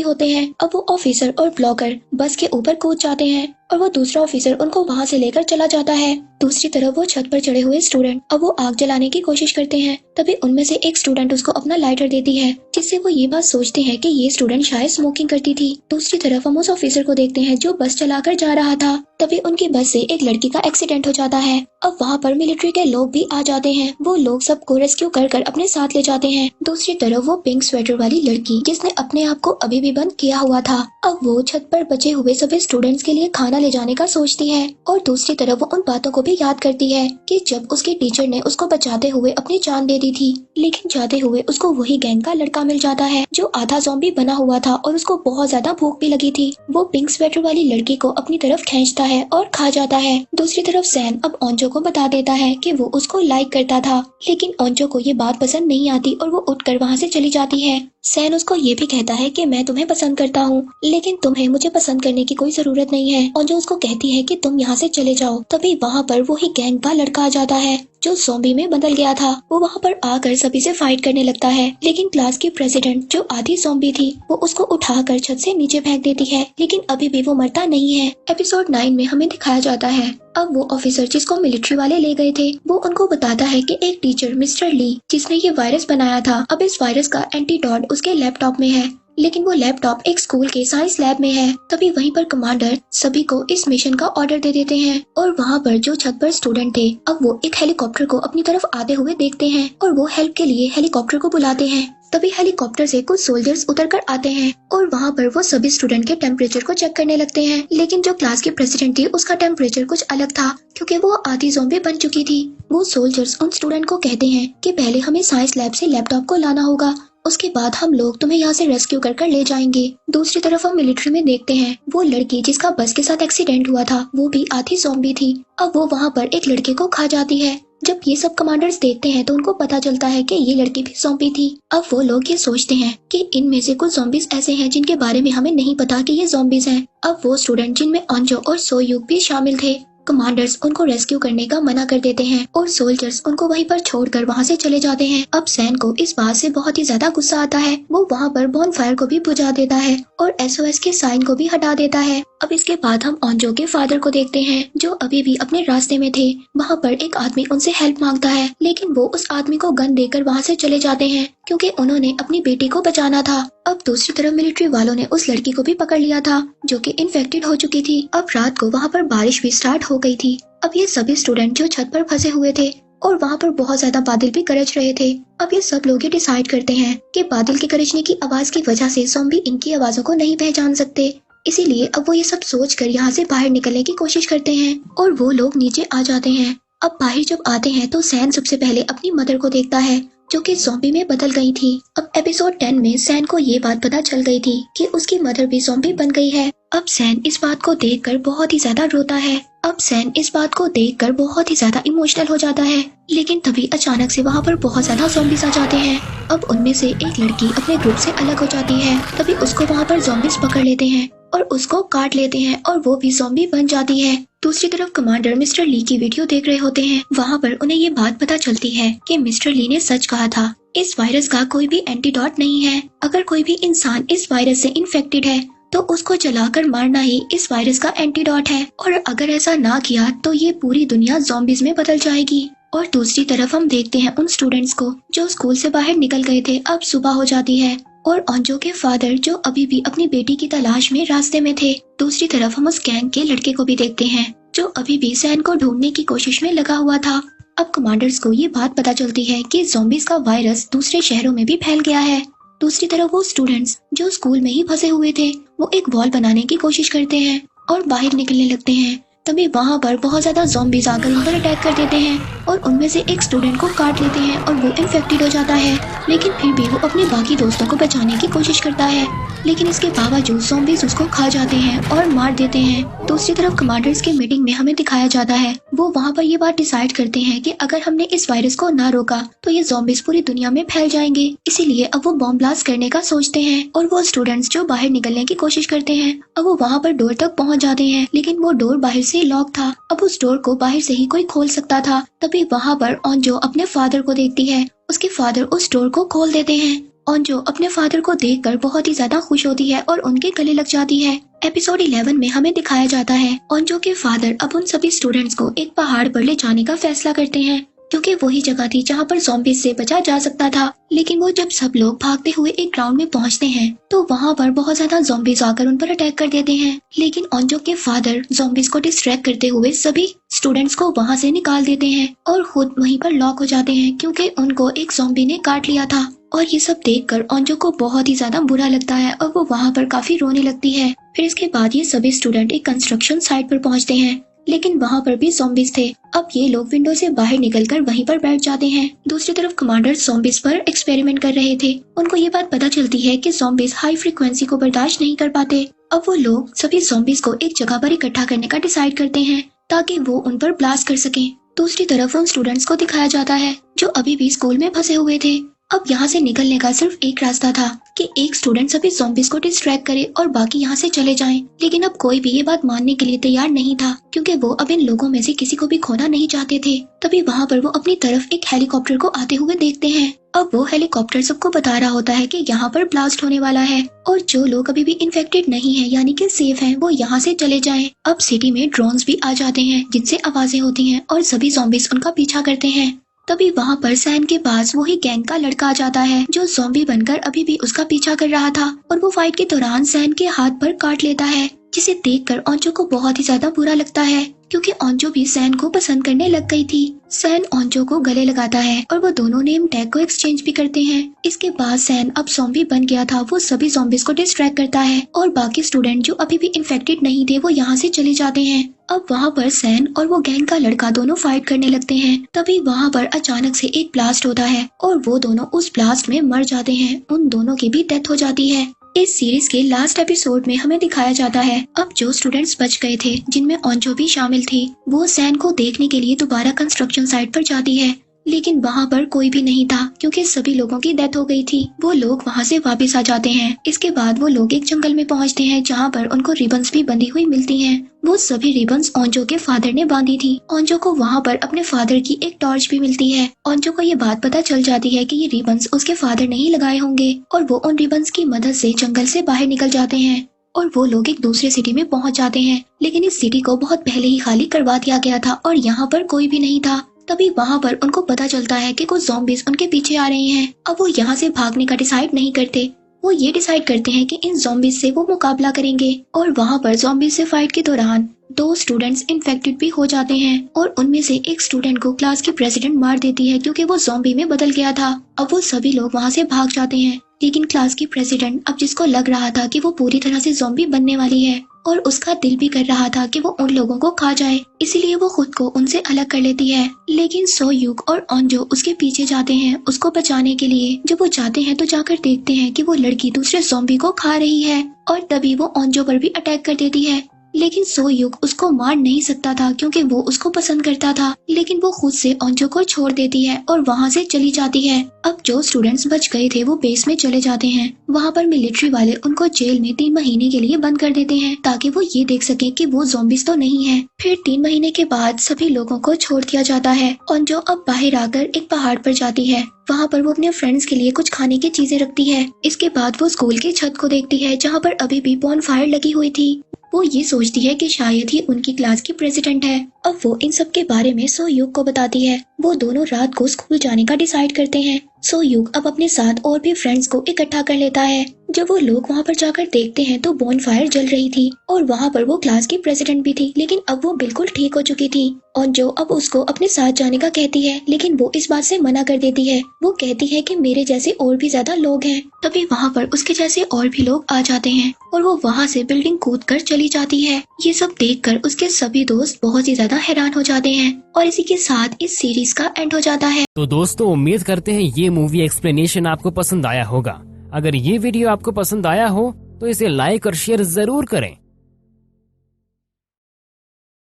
होते हैं। अब वो ऑफिसर और ब्लॉगर बस के ऊपर कूद जाते हैं और वो दूसरा ऑफिसर उनको वहाँ से लेकर चला जाता है। दूसरी तरफ वो छत पर चढ़े हुए स्टूडेंट अब वो आग जलाने की कोशिश करते हैं। तभी उनमें से एक स्टूडेंट उसको अपना लाइटर देती है, जिससे वो ये बात सोचते हैं कि ये स्टूडेंट शायद स्मोकिंग करती थी। दूसरी तरफ हम उस ऑफिसर को देखते हैं जो बस चलाकर जा रहा था। तभी उनकी बस से एक लड़की का एक्सीडेंट हो जाता है। अब वहाँ पर मिलिट्री के लोग भी आ जाते हैं। वो लोग सबको रेस्क्यू कर कर अपने साथ ले जाते हैं। दूसरी तरफ वो पिंक स्वेटर वाली लड़की जिसने अपने आप को अभी भी बंद किया हुआ था, अब वो छत पर बचे हुए सभी स्टूडेंट्स के लिए खाना ले जाने का सोचती है। और दूसरी तरफ वो उन बातों को भी याद करती है कि जब उसके टीचर ने उसको बचाते हुए अपनी जान दे दी थी, लेकिन जाते हुए उसको वही गैंग का लड़का मिल जाता है जो आधा ज़ॉम्बी बना हुआ था और उसको बहुत ज्यादा भूख भी लगी थी। वो पिंक स्वेटर वाली लड़की को अपनी तरफ खींचता है और खा जाता है। दूसरी तरफ सैन अब ओंजो को बता देता है कि वो उसको लाइक करता था, लेकिन ओंजो को ये बात पसंद नहीं आती और वो उठकर वहाँ से चली जाती है। सैन उसको ये भी कहता है कि मैं तुम्हें पसंद करता हूँ, लेकिन तुम्हें मुझे पसंद करने की कोई जरूरत नहीं है। और जो उसको कहती है कि तुम यहाँ से चले जाओ। तभी वहाँ पर वही गैंग का लड़का आ जाता है जो ज़ॉम्बी में बदल गया था। वो वहाँ पर आकर सभी से फाइट करने लगता है, लेकिन क्लास की प्रेसिडेंट जो आधी ज़ॉम्बी थी वो उसको उठाकर छत से नीचे फेंक देती है, लेकिन अभी भी वो मरता नहीं है। एपिसोड 9 में हमें दिखाया जाता है अब वो ऑफिसर जिसको मिलिट्री वाले ले गए थे वो उनको बताता है कि एक टीचर मिस्टर ली जिसने ये वायरस बनाया था, अब इस वायरस का एंटीडोट उसके लैपटॉप में है, लेकिन वो लैपटॉप एक स्कूल के साइंस लैब में है। तभी वहीं पर कमांडर सभी को इस मिशन का ऑर्डर दे देते हैं और वहाँ पर जो छत पर स्टूडेंट थे अब वो एक हेलीकॉप्टर को अपनी तरफ आते हुए देखते हैं और वो हेल्प के लिए हेलीकॉप्टर को बुलाते हैं। तभी हेलीकॉप्टर से कुछ सोल्जर्स उतरकर आते हैं और वहाँ पर वो सभी स्टूडेंट के टेम्परेचर को चेक करने लगते हैं, लेकिन जो क्लास की प्रेसिडेंट थी उसका टेम्परेचर कुछ अलग था क्योंकि वो आधी ज़ॉम्बी बन चुकी थी। वो सोल्जर्स उन स्टूडेंट को कहते हैं कि पहले हमें साइंस लैब से लैपटॉप को लाना होगा, उसके बाद हम लोग तुम्हें यहाँ से रेस्क्यू कर ले जाएंगे। दूसरी तरफ हम मिलिट्री में देखते हैं वो लड़की जिसका बस के साथ एक्सीडेंट हुआ था वो भी आधी ज़ॉम्बी थी। अब वो वहाँ पर एक लड़के को खा जाती है। जब ये सब कमांडर्स देखते हैं तो उनको पता चलता है कि ये लड़की भी ज़ॉम्बी थी। अब वो लोग ये सोचते हैं कि इनमें से कुछ ज़ॉम्बीज ऐसे हैं जिनके बारे में हमें नहीं पता कि ये ज़ॉम्बीज हैं। अब वो स्टूडेंट जिनमें ओंजो और सोयूक भी शामिल थे, कमांडर्स उनको रेस्क्यू करने का मना कर देते हैं और सोल्जर्स उनको वहीं पर छोड़कर वहाँ से चले जाते हैं। अब सैन को इस बात से बहुत ही ज्यादा गुस्सा आता है। वो वहाँ पर बॉनफायर को भी बुझा देता है और SOS के साइन को भी हटा देता है। अब इसके बाद हम ओंजो के फादर को देखते हैं जो अभी भी अपने रास्ते में थे। वहाँ पर एक आदमी उनसे हेल्प मांगता है, लेकिन वो उस आदमी को गन देकर वहाँ से चले जाते हैं क्योंकि उन्होंने अपनी बेटी को बचाना था। अब दूसरी तरफ मिलिट्री वालों ने उस लड़की को भी पकड़ लिया था जो कि इन्फेक्टेड हो चुकी थी। अब रात को वहाँ पर बारिश भी स्टार्ट हो गई थी। अब ये सभी स्टूडेंट जो छत पर फंसे हुए थे और वहाँ पर बहुत ज्यादा बादल भी गरज रहे थे। अब ये सब लोग ये डिसाइड करते हैं कि बादल के गरजने की आवाज की वजह से ज़ॉम्बी इनकी आवाजों को नहीं पहचान सकते, इसीलिए अब वो ये सब सोचकर यहाँ से बाहर निकलने की कोशिश करते हैं और वो लोग नीचे आ जाते हैं। अब बाहर जब आते हैं तो सैन सबसे पहले अपनी मदर को देखता है जो कि ज़ॉम्बी में बदल गई थी। अब एपिसोड 10 में सैन को ये बात पता चल गई थी कि उसकी मदर भी ज़ॉम्बी बन गई है। अब सैन इस बात को देखकर बहुत ही ज्यादा रोता है। अब सैन इस बात को देखकर बहुत ही ज्यादा इमोशनल हो जाता है, लेकिन तभी अचानक से वहाँ पर बहुत ज्यादा ज़ॉम्बीज आ जाते हैं। अब उनमें से एक लड़की अपने ग्रुप से अलग हो जाती है। तभी उसको वहाँ पर ज़ॉम्बीज पकड़ लेते हैं और उसको काट लेते हैं और वो भी ज़ॉम्बी बन जाती है। दूसरी तरफ कमांडर मिस्टर ली की वीडियो देख रहे होते हैं। वहाँ पर उन्हें ये बात पता चलती है कि मिस्टर ली ने सच कहा था, इस वायरस का कोई भी एंटीडोट नहीं है। अगर कोई भी इंसान इस वायरस से इन्फेक्टेड है तो उसको जलाकर मारना ही इस वायरस का एंटीडोट है, और अगर ऐसा ना किया तो ये पूरी दुनिया ज़ॉम्बीज में बदल जाएगी। और दूसरी तरफ हम देखते हैं उन स्टूडेंट्स को जो स्कूल से बाहर निकल गए थे। अब सुबह हो जाती है और ओंजो के फादर जो अभी भी अपनी बेटी की तलाश में रास्ते में थे। दूसरी तरफ हम उस गैंग के लड़के को भी देखते हैं जो अभी भी सैन को ढूंढने की कोशिश में लगा हुआ था। अब कमांडर्स को ये बात पता चलती है कि ज़ॉम्बीज का वायरस दूसरे शहरों में भी फैल गया है। दूसरी तरफ वो स्टूडेंट्स जो स्कूल में ही फंसे हुए थे वो एक वॉल बनाने की कोशिश करते हैं और बाहर निकलने लगते हैं, तभी वहाँ पर बहुत ज्यादा ज़ॉम्बीज आकर उन पर अटैक कर देते हैं और उनमें से एक स्टूडेंट को काट लेते हैं और वो इन्फेक्टेड हो जाता है। लेकिन फिर भी वो अपने बाकी दोस्तों को बचाने की कोशिश करता है, लेकिन इसके बावजूद ज़ॉम्बीज उसको खा जाते हैं और मार देते हैं। दूसरी तरफ कमांडर्स की मीटिंग में हमें दिखाया जाता है, वो वहाँ पर ये बात डिसाइड करते हैं कि अगर हमने इस वायरस को ना रोका तो ये ज़ॉम्बीज पूरी दुनिया में फैल जाएंगे। इसीलिए अब वो बॉम्ब ब्लास्ट करने का सोचते हैं और वो स्टूडेंट्स जो बाहर निकलने की कोशिश करते हैं, अब वो वहाँ पर डोर तक पहुँच जाते हैं, लेकिन वो डोर बाहर से लॉक था। अब उस डोर को बाहर से ही कोई खोल सकता था। तभी वहाँ पर ओंजो अपने फादर को देखती है, उसके फादर उस डोर को खोल देते हैं। ओंजो अपने फादर को देखकर बहुत ही ज्यादा खुश होती है और उनके गले लग जाती है। एपिसोड 11 में हमें दिखाया जाता है ओंजो के फादर अब उन सभी स्टूडेंट्स को एक पहाड़ पर ले जाने का फैसला करते हैं, क्योंकि वही जगह थी जहाँ पर ज़ॉम्बीज से बचा जा सकता था। लेकिन वो जब सब लोग भागते हुए एक ग्राउंड में पहुँचते हैं तो वहाँ पर बहुत ज्यादा ज़ॉम्बीज आकर उन पर अटैक कर देते हैं। लेकिन ओंजो के फादर ज़ॉम्बीज को डिस्ट्रैक्ट करते हुए सभी स्टूडेंट्स को वहाँ से निकाल देते हैं और खुद वहीं पर लॉक हो जाते हैं, क्योंकि उनको एक ज़ॉम्बी ने काट लिया था। और ये सब देखकर ओंजो को बहुत ही ज्यादा बुरा लगता है और वो वहाँ पर काफी रोने लगती है। फिर इसके बाद ये सभी स्टूडेंट एक कंस्ट्रक्शन साइट पर पहुँचते हैं, लेकिन वहाँ पर भी ज़ॉम्बीज थे। अब ये लोग विंडो से बाहर निकलकर वहीं पर बैठ जाते हैं। दूसरी तरफ कमांडर ज़ॉम्बीज पर एक्सपेरिमेंट कर रहे थे। उनको ये बात पता चलती है कि ज़ॉम्बीज हाई फ्रीक्वेंसी को बर्दाश्त नहीं कर पाते। अब वो लोग सभी ज़ॉम्बीज को एक जगह पर इकट्ठा करने का डिसाइड करते हैं ताकि वो उन पर ब्लास्ट कर सकें। दूसरी तरफ उन स्टूडेंट्स को दिखाया जाता है जो अभी भी स्कूल में फंसे हुए थे। अब यहाँ से निकलने का सिर्फ एक रास्ता था कि एक स्टूडेंट सभी ज़ॉम्बीज को डिस्ट्रैक्ट करे और बाकी यहाँ से चले जाएं। लेकिन अब कोई भी ये बात मानने के लिए तैयार नहीं था, क्योंकि वो अब इन लोगों में से किसी को भी खोना नहीं चाहते थे। तभी वहाँ पर वो अपनी तरफ एक हेलीकॉप्टर को आते हुए देखते हैं। अब वो हेलीकॉप्टर सबको बता रहा होता है कि यहाँ पर ब्लास्ट होने वाला है और जो लोग अभी भी इन्फेक्टेड नहीं है यानी कि सेफ हैं, वो यहाँ से चले जाएं। अब सिटी में ड्रोन्स भी आ जाते हैं जिनसे आवाजें होती हैं और सभी ज़ॉम्बीज उनका पीछा करते हैं। तभी वहाँ पर सैन के पास वही गैंग का लड़का आ जाता है जो ज़ॉम्बी बनकर अभी भी उसका पीछा कर रहा था और वो फाइट के दौरान सैन के हाथ पर काट लेता है, जिसे देखकर ओंजो को बहुत ही ज्यादा बुरा लगता है, क्योंकि ओंजो भी सैन को पसंद करने लग गई थी। सैन ओंजो को गले लगाता है और वो दोनों नेम टैग को एक्सचेंज भी करते हैं। इसके बाद सैन अब ज़ॉम्बी बन गया था, वो सभी ज़ॉम्बीज को डिस्ट्रैक्ट करता है और बाकी स्टूडेंट जो अभी भी इन्फेक्टेड नहीं थे वो यहाँ से चले जाते हैं। अब वहाँ पर सैन और वो गैंग का लड़का दोनों फाइट करने लगते हैं। तभी वहाँ पर अचानक से एक ब्लास्ट होता है और वो दोनों उस ब्लास्ट में मर जाते हैं। उन दोनों की भी डेथ हो जाती है। इस सीरीज के लास्ट एपिसोड में हमें दिखाया जाता है अब जो स्टूडेंट्स बच गए थे, जिनमें ओंजो भी शामिल थी, वो सैन को देखने के लिए दोबारा कंस्ट्रक्शन साइट पर जाती है। लेकिन वहाँ पर कोई भी नहीं था, क्योंकि सभी लोगों की डेथ हो गई थी। वो लोग वहाँ से वापस आ जाते हैं। इसके बाद वो लोग एक जंगल में पहुँचते हैं जहाँ पर उनको रिबन्स भी बंधी हुई मिलती हैं। वो सभी रिबन्स ओंजो के फादर ने बांधी थी। ओंजो को वहाँ पर अपने फादर की एक टॉर्च भी मिलती है। ओंजो को ये बात पता चल जाती है कि ये रिबन्स उसके फादर ने ही लगाए होंगे और वो उन रिबन्स की मदद से जंगल से बाहर निकल जाते हैं और वो लोग एक दूसरे सिटी में पहुँच जाते हैं। लेकिन इस सिटी को बहुत पहले ही खाली करवा दिया गया था और यहाँ पर कोई भी नहीं था। तभी वहाँ पर उनको पता चलता है कि कुछ ज़ॉम्बीज उनके पीछे आ रहे हैं। अब वो यहाँ से भागने का डिसाइड नहीं करते, वो ये डिसाइड करते हैं कि इन ज़ॉम्बीज से वो मुकाबला करेंगे। और वहाँ पर ज़ॉम्बीज से फाइट के दौरान 2 स्टूडेंट्स इन्फेक्टेड भी हो जाते हैं और उनमें से एक स्टूडेंट को क्लास की प्रेसिडेंट मार देती है, क्योंकि वो ज़ॉम्बी में बदल गया था। अब वो सभी लोग वहाँ से भाग जाते हैं, लेकिन क्लास की प्रेसिडेंट अब जिसको लग रहा था कि वो पूरी तरह से ज़ॉम्बी बनने वाली है और उसका दिल भी कर रहा था कि वो उन लोगों को खा जाए, इसीलिए वो खुद को उनसे अलग कर लेती है। लेकिन सोयूक और ओंजो उसके पीछे जाते हैं उसको बचाने के लिए। जब वो जाते हैं तो जाकर देखते हैं कि वो लड़की दूसरे ज़ॉम्बी को खा रही है और तभी वो ओंजो पर भी अटैक कर देती है। लेकिन सोयूक उसको मार नहीं सकता था, क्योंकि वो उसको पसंद करता था। लेकिन वो खुद से ओंजो को छोड़ देती है और वहाँ से चली जाती है। अब जो स्टूडेंट्स बच गए थे वो बेस में चले जाते हैं। वहाँ पर मिलिट्री वाले उनको जेल में 3 महीने के लिए बंद कर देते हैं, ताकि वो ये देख सके कि वो ज़ॉम्बीज तो नहीं है। फिर 3 महीने के बाद सभी लोगों को छोड़ दिया जाता है। ओंजो अब बाहर आकर एक पहाड़ पर जाती है। वहाँ पर वो अपने फ्रेंड्स के लिए कुछ खाने की चीजें रखती है। इसके बाद वो स्कूल की छत को देखती है जहाँ पर अभी भी बॉनफायर लगी हुई थी। वो ये सोचती है कि शायद ही उनकी क्लास की प्रेसिडेंट है। अब वो इन सब के बारे में सोयूक को बताती है। वो दोनों रात को स्कूल जाने का डिसाइड करते हैं। सोयूक अब अपने साथ और भी फ्रेंड्स को इकट्ठा कर लेता है। जब वो लोग वहाँ पर जाकर देखते हैं तो बॉनफायर जल रही थी और वहाँ पर वो क्लास की प्रेसिडेंट भी थी, लेकिन अब वो बिल्कुल ठीक हो चुकी थी और जो अब उसको अपने साथ जाने का कहती है, लेकिन वो इस बात से मना कर देती है। वो कहती है कि मेरे जैसे और भी ज्यादा लोग हैं। तभी वहाँ पर उसके जैसे और भी लोग आ जाते हैं और वो वहाँ से बिल्डिंग कूद कर चली जाती है। ये सब देखकर उसके सभी दोस्त बहुत ही ज्यादा हैरान हो जाते हैं और इसी के साथ इस सीरीज का एंड हो जाता है। तो दोस्तों, उम्मीद करते हैं ये मूवी एक्सप्लेनेशन आपको पसंद आया होगा। अगर ये वीडियो आपको पसंद आया हो तो इसे लाइक और शेयर जरूर करें